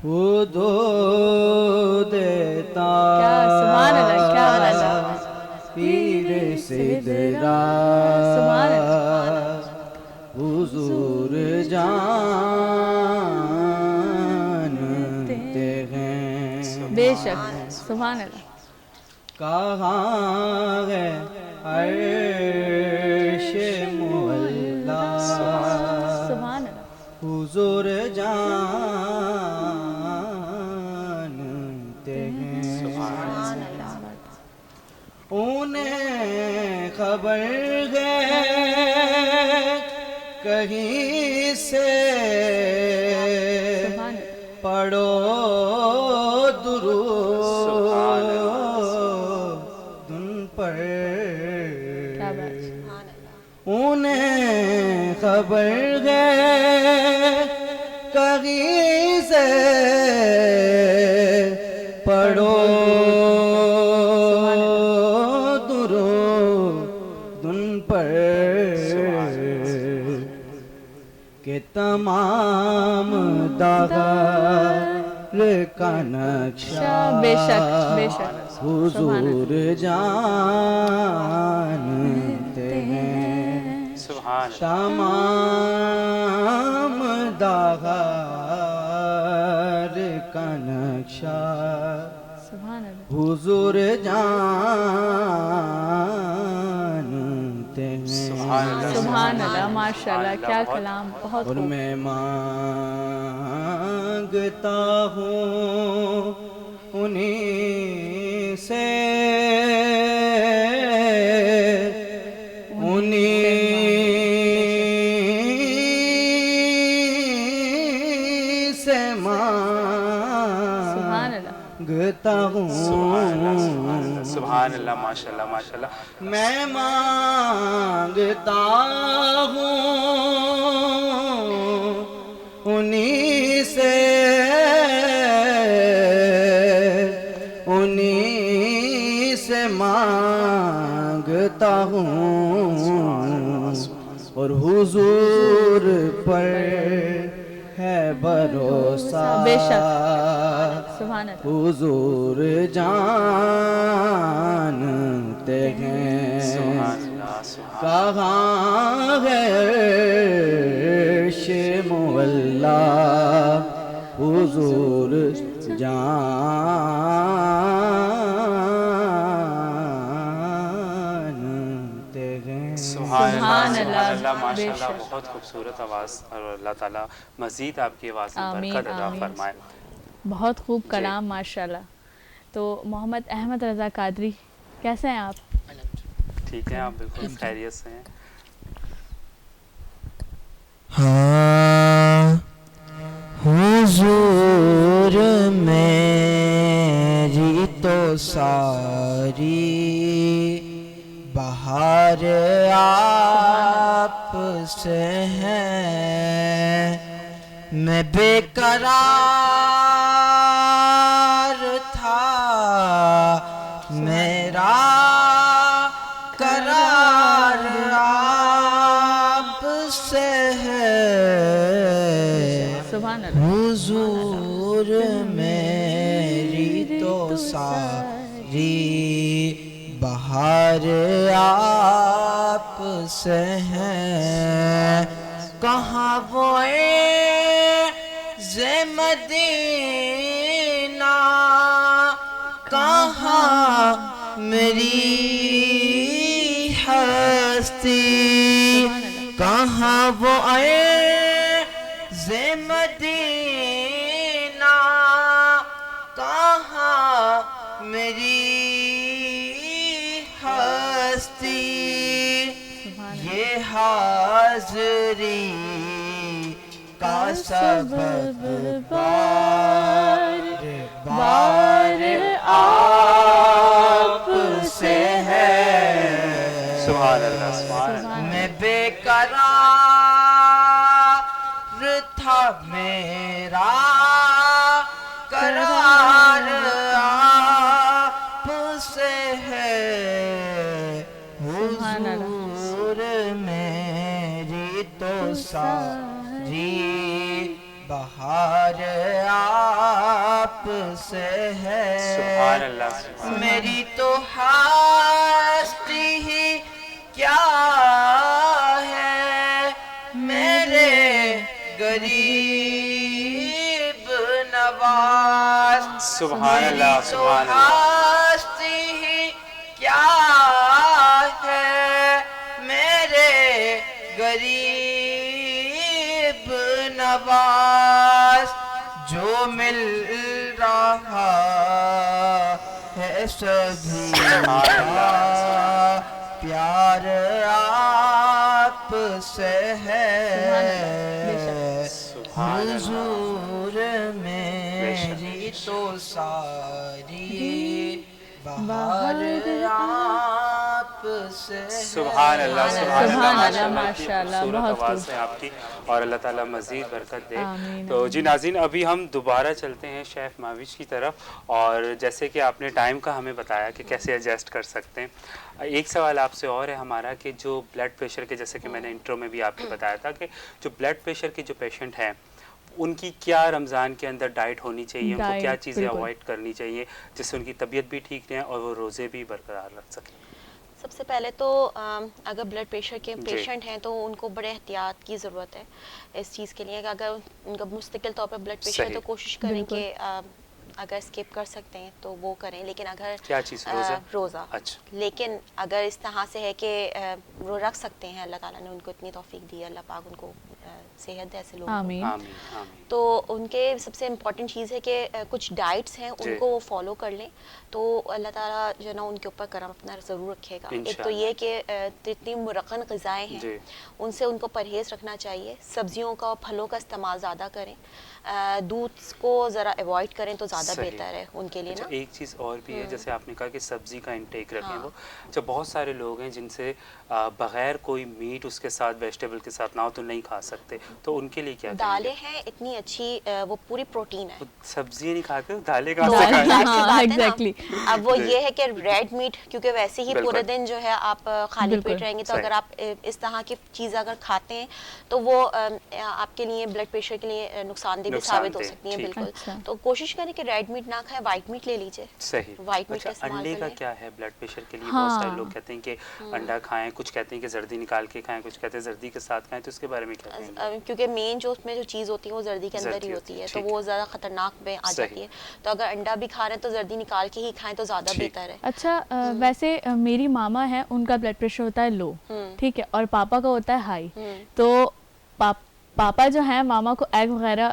وہ دو دیتا پیر سدرا حضور جانتے ہیں. بے شک, سبحان اللہ. کہاں ہے عرش مولا, سبحان اللہ, حضور جانتے ہیں. سبحان اللہ. انہیں خبر ہے کہیں سے, پڑھو درود ان پر. انہیں کہیں سے پڑھو درود ان پر کہ تمام داغر کا نقشہ بے شک حضور جانتے ہیں تمام داغر کا نقشہ حضور جانتے ہیں سبحان اللہ ماشاءاللہ کیا کلام بہت اور میں مانگتا ہوں انہیں سے مانگتا ہوں سبحان اللہ ماشاءاللہ ماشاءاللہ میں مانگتا ہوں انہیں سے مانگتا ہوں اور حضور پر ہے بھروسہ بے شک سبحان اللہ حضور جانتے ہیں کہاں ہے عرش مولا حضور سبحان اللہ ماشاءاللہ بہت خوبصورت آواز اور اللہ تعالیٰ مزید آپ کی آواز میں برکت عطا فرمائے بہت خوب کلام ماشاءاللہ تو محمد احمد رضا قادری کیسے ہیں آپ ٹھیک ہیں آپ بالکل خیریت سے ہیں ہاں حضور میری تو ساری بہار آپ سے ہے میں بے قرار تھا میرا قرار آپ سے ہے حضور میری تو ساری بہار آپ سے ہے کہاں وہ عز مدینہ کہاں میری ہستی کہاں وہ عز مدینہ کہاں میری یہ حاضری کا سبب بار آپ سے ہے سبحان اللہ سبحان اللہ میں بے قرار تھا میرا قرار آپ سے ہے حضور میری تو ساری بہار آپ سے ہے سبحان اللہ میری تو ہستی ہی کیا ہے میرے غریب نواز سبحان اللہ سبحان اللہ ہستی ہی کیا ہے میرے غریب نواز جو مل رہا ہے سبھی کا پیار آپ سے ہے حضور میری تو ساری بہار آپ آپ سے سبحان اللہ سبحان اللہ ماشاءاللہ بہت آواز ہے آپ کی اور اللہ تعالیٰ مزید برکت دے. تو جی ناظرین ابھی ہم دوبارہ چلتے ہیں شیف ماوش کی طرف اور جیسے کہ آپ نے ٹائم کا ہمیں بتایا کہ کیسے ایڈجسٹ کر سکتے ہیں. ایک سوال آپ سے اور ہے ہمارا کہ جو بلڈ پریشر کے جیسے کہ میں نے انٹرو میں بھی آپ کو بتایا تھا کہ جو بلڈ پریشر کے جو پیشنٹ ہیں ان کی کیا رمضان کے اندر ڈائٹ ہونی چاہیے, ان کو کیا چیزیں اوائڈ کرنی چاہیے جس سے ان کی طبیعت بھی ٹھیک رہے اور وہ روزے بھی برقرار رکھ سکیں؟ سب سے پہلے تو اگر بلڈ پریشر کے پیشنٹ ہیں تو ان کو بڑے احتیاط کی ضرورت ہے اس چیز کے لیے کہ اگر ان کا مستقل طور پر بلڈ پریشر ہے تو کوشش کریں کہ اگر اسکپ کر سکتے ہیں تو وہ کریں, لیکن اگر کیا چیز روزہ لیکن اگر اس طرح سے ہے کہ وہ رکھ سکتے ہیں, اللہ تعالیٰ نے ان کو اتنی توفیق دی, اللہ پاک ان کو صحت دے ایسے لوگوں کو, تو ان کے سب سے امپورٹنٹ چیز ہے کہ کچھ ڈائٹس ہیں ان کو وہ فالو کر لیں تو اللہ تعالیٰ جو ہے نا ان کے اوپر کرم اپنا ضرور رکھے گا. ایک تو یہ کہ جتنی مرقن غذائیں ہیں ان سے ان کو پرہیز رکھنا چاہیے, سبزیوں کا اور پھلوں کا استعمال زیادہ کریں, دودھ کو ذرا ایوائڈ کریں تو زیادہ بہتر ہے ان کے لیے نا. ایک چیز اور بھی ہے جیسے آپ نے کہا کہ سبزی کا انٹیک رکھیں, وہ جب بہت سارے لوگ ہیں جن سے بغیر کوئی میٹ اس کے ساتھ ویجیٹیبل کے ساتھ نہ ہو تو نہیں کھا سکتے, تو ان کے لیے کیا دالیں ہیں اتنی اچھی, وہ پوری پروٹین ہے. سبزی نہیں کھاتے دالیں کہاں سے کھائیں؟ اب وہ یہ ہے کہ ریڈ میٹ کیونکہ ویسے ہی پورے دن جو ہے آپ خالی پیٹ رہیں گے, تو اگر آپ اس طرح کی چیز اگر کھاتے ہیں تو وہ آپ کے لیے بلڈ پریشر کے لیے نقصان دہ بھی ثابت ہو سکتی ہیں. بالکل, تو کوشش کریں کہ ریڈ میٹ نہ کھائیں, وائٹ میٹ لے لیجیے. صحیح. وائٹ میٹ کا استعمال انڈے کا کیا ہے بلڈ پریشر کے لیے؟ بہت سارے لوگ کہتے ہیں کہ انڈا کھائیں, کچھ کہتے ہیں کہ زردی نکال کے کھائیں, کچھ کہتے ہیں زردی کے ساتھ کھائیں, تو اس کے بارے میں کیا کہیں گے؟ کیونکہ مین جو اس میں جو چیز ہوتی ہے وہ زردی کے اندر ہی ہوتی ہے, تو وہ زیادہ خطرناک میں آ جاتی ہے, تو اگر انڈا بھی کھا رہے ہیں تو زردی نکال کے ہی کھائیں تو زیادہ بہتر ہے. اچھا ویسے میری ماما ہے, ان کا بلڈ پریشر ہوتا ہے لو, ٹھیک ہے, اور پاپا کا ہوتا ہے ہائی, تو پاپا جو ہے ماما کو ایگ وغیرہ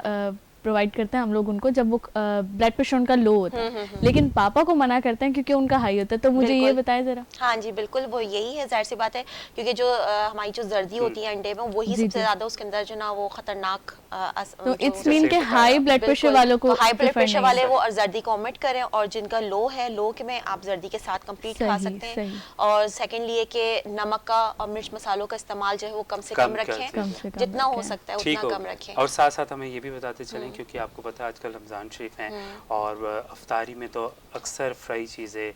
پرووائڈ کرتے ہیں ہم لوگ ان کو جب وہ بلڈ پریشر ان کا لو ہوتا ہے, لیکن پاپا کو منع کرتے ہیں کیونکہ ان کا ہائی ہوتا ہے, تو مجھے یہ بتائیں ذرا. ہاں جی بالکل, وہ یہی ہے, ظاہر سی بات ہے, کیونکہ جو ہماری جو زردی ہوتی ہے انڈے میں وہی سب سے زیادہ اس کے اندر جو نا وہ خطرناک, تو اٹس مین کہ ہائی بلڈ پریشر والوں کو, ہائی بلڈ پریشر والے وہ زردی کو اومٹ کریں, اور جن کا لو ہے, لو کے میں آپ زردی کے ساتھ کمپلیٹ کھا سکتے ہیں. اور سیکنڈلی یہ کہ نمک کا اور مرچ مسالوں کا استعمال جو ہے وہ کم سے کم رکھیں, جتنا ہو سکتا ہے اتنا کم رکھیں. اور ساتھ ساتھ ہمیں یہ بھی بتاتے چلیں کیونکہ آپ کو پتہ ہے آج کل رمضان شریف ہیں اور افطاری میں تو اکثر فرائی چیزیں,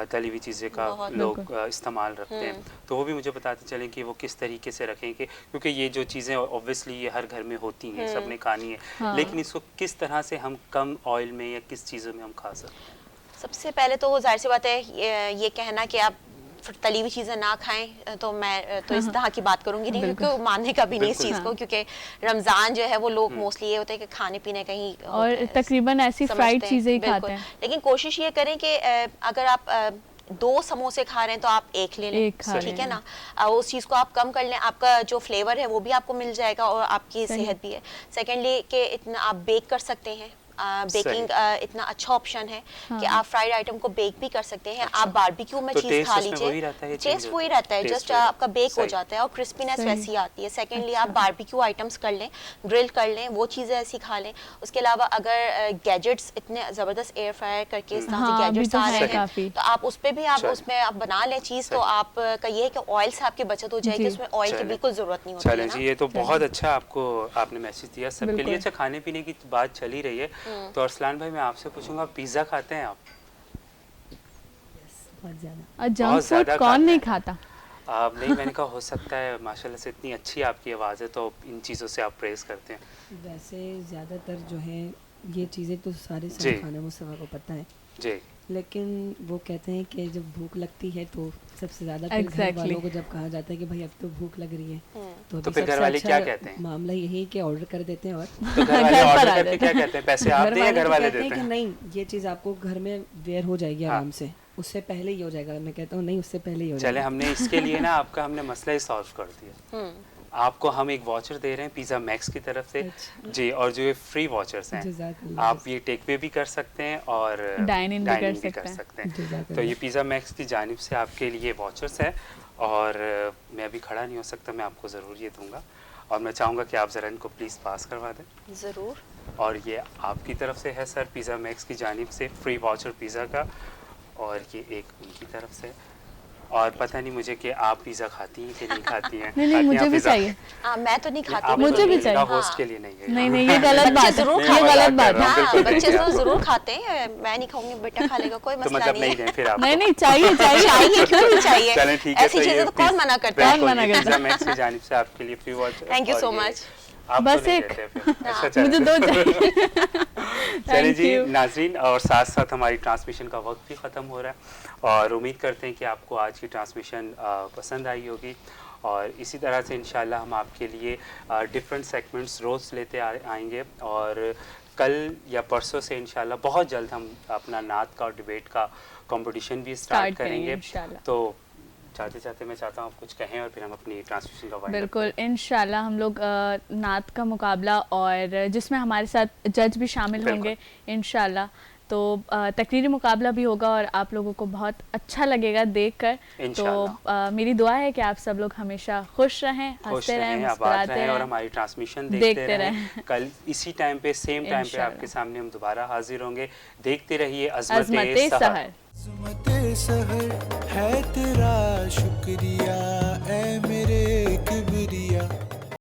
تلی ہوئی چیزیں کا لوگ استعمال رکھتے ہیں, تو وہ بھی مجھے بتاتے چلیں کہ وہ کس طریقے سے رکھیں, کہ کیونکہ یہ جو چیزیں اوبویسلی یہ ہر گھر میں ہوتی ہیں, سب نے کھانی ہے, لیکن اس کو کس طرح سے ہم کم آئل میں یا کس چیزوں میں ہم کھا سکتے ہیں؟ سب سے پہلے تو ظاہر سی بات ہے یہ کہنا کہ آپ تلی ہوئی چیزیں نہ کھائیں, تو میں تو اس طرح کی بات کروں گی نہیں, کیونکہ ماننے کا بھی نہیں اس چیز کو, کیونکہ رمضان جو ہے وہ لوگ موسٹلی یہ ہوتا ہے کہ کھانے پینے کا ہی اور تقریباً ایسی فرائیڈ چیزیں ہی کھاتے ہیں, لیکن کوشش یہ کریں کہ اگر آپ 2 سموسے کھا رہے ہیں تو آپ ایک لے لیں, ٹھیک ہے نا, اس چیز کو آپ کم کر لیں, آپ کا جو فلیور ہے وہ بھی آپ کو مل جائے گا اور آپ کی صحت بھی ہے. سیکنڈلی کہ اتنا آپ بیک کر سکتے ہیں, بیکنگ اتنا اچھا آپشن ہے کہ آپ فرائیڈ آئٹم کو بیک بھی کر سکتے ہیں. آپ باربیکیو میں چیز کھا لیجیے, ٹیسٹ وہی رہتا ہے, جسٹ آپ کا بیک ہو جاتا ہے اور کرسپینس ویسی آتی ہے. سیکنڈلی آپ باربیکیو آئٹمس کر لیں, گرل کر لیں, وہ چیزیں ایسی کھا لیں. اس کے علاوہ اگر گیجٹس اتنے زبردست ایئر فرائر کر کے اس طرح سے گیجٹس آ رہے ہیں تو آپ اس پہ بھی آپ اس میں آپ بنا لیں چیز, تو آپ کا یہ ہے کہ آئل سے آپ کی بچت ہو جائے گی, اس میں آئل کی بالکل ضرورت نہیں ہوتی ہے. چلیں جی, یہ تو بہت اچھا آپ نے میسج دیا سب کے لیے. اچھا کھانے پینے کی بات چل ہی رہی ہے, تو ارسلان بھائی میں آپ سے پوچھوں گا, پیزا کھاتے ہیں آپ؟ بہت زیادہ. جنک فوڈ کون نہیں کھاتا؟ نہیں, میں نے کہا ہو سکتا ہے ماشاءاللہ سے اتنی اچھی آپ کی آواز ہے تو ان چیزوں سے آپ پریز کرتے ہیں. ویسے زیادہ تر جو ہے یہ چیزیں تو سارے کھانا مصطفیٰ کو پتہ ہے جی, لیکن وہ کہتے ہیں کہ جب بھوک لگتی ہے تو سب سے زیادہ گھر والوں کو جب کہا جاتا ہے کہ بھائی اب تو بھوک لگ رہی ہے, تو پھر گھر والے کیا کہتے ہیں؟ معاملہ یہی کہ آرڈر کر دیتے ہیں, اور تو گھر والے آرڈر کر کے کیا کہتے ہیں؟ پیسے آپ دیں یا گھر والے دیتے ہیں؟ کہ نہیں یہ چیز آپ کو گھر میں ویئر ہو جائے گی آرام سے, اس سے پہلے ہی ہو جائے گا. میں کہتا ہوں نہیں, اس سے پہلے ہی ہو جائے گا. چلے ہم نے اس کے لیے نا آپ کا ہم نے مسئلہ ہی سالو کر دیا. آپ کو ہم ایک واچر دے رہے ہیں پیزا میکس کی طرف سے جی, اور جو یہ فری واچرز ہیں آپ یہ ٹیک وے بھی کر سکتے ہیں اور ڈائن ان بھی کر سکتے ہیں. تو یہ پیزا میکس کی جانب سے آپ کے لیے واچرز ہے, اور میں ابھی کھڑا نہیں ہو سکتا, میں آپ کو ضرور یہ دوں گا, اور میں چاہوں گا کہ آپ ذرا ان کو پلیز پاس کروا دیں. ضرور. اور یہ آپ کی طرف سے ہے سر پیزا میکس کی جانب سے فری واچر پیزا کا, اور یہ ایک ان کی طرف سے. اور پتہ نہیں مجھے کہ آپ پیزا کھاتی ہیں کہ نہیں کھاتی ہیں. نہیں مجھے بھی چاہیے. میں تو نہیں کھاتی. مجھے بھی چاہیے. ہوسٹ کے لیے نہیں. نہیں یہ غلط بات ہے. یہ غلط بات ہے. بچے تو ضرور کھاتے ہیں. میں نہیں کھاؤں گی, بیٹا کھا لے گا, کوئی مسئلہ نہیں ہے. نہیں چاہیے کیوں نہیں چاہیے. چلیں ٹھیک ہے. ایسی چیزیں تو کون منع کرتا ہے. پیزا میکس کی جانب سے آپ کے لیے free watch. Thank you so much. بس ایک مجھے 2 چاہیے. چلیں جی ناظرین, اور ساتھ ساتھ ہماری ٹرانسمیشن کا وقت بھی ختم ہو رہا ہے, اور امید کرتے ہیں کہ آپ کو آج کی ٹرانسمیشن پسند آئی ہوگی, اور اسی طرح سے انشاءاللہ ہم آپ کے لیے ڈفرینٹ سیگمنٹس روز لیتے آئیں گے, اور کل یا پرسوں سے انشاءاللہ بہت جلد ہم اپنا نعت کا اور ڈبیٹ کا کمپٹیشن بھی اسٹارٹ کریں گے. تو چاہتے میں چاہتا ہوں آپ کچھ کہیں اور پھر ہم اپنی ٹرانسمیشن کا وائنڈ اپ. بالکل انشاءاللہ ہم لوگ نعت کا مقابلہ, اور جس میں ہمارے ساتھ جج بھی شامل ہوں گے انشاءاللہ, تو تقریری مقابلہ بھی ہوگا, اور آپ لوگوں کو بہت اچھا لگے گا دیکھ کر. تو میری دعا ہے کہ آپ سب لوگ ہمیشہ خوش رہیں, ہنستے رہیں, مسکراتے رہیں, اور ہماری ٹرانسمیشن دیکھتے رہیں. کل اسی ٹائم پہ سیم ٹائم پہ آپ کے سامنے ہم دوبارہ حاضر ہوں گے. دیکھتے رہیے عظمت سحر. عظمت سحر ہے تیرا شکریہ اے میرے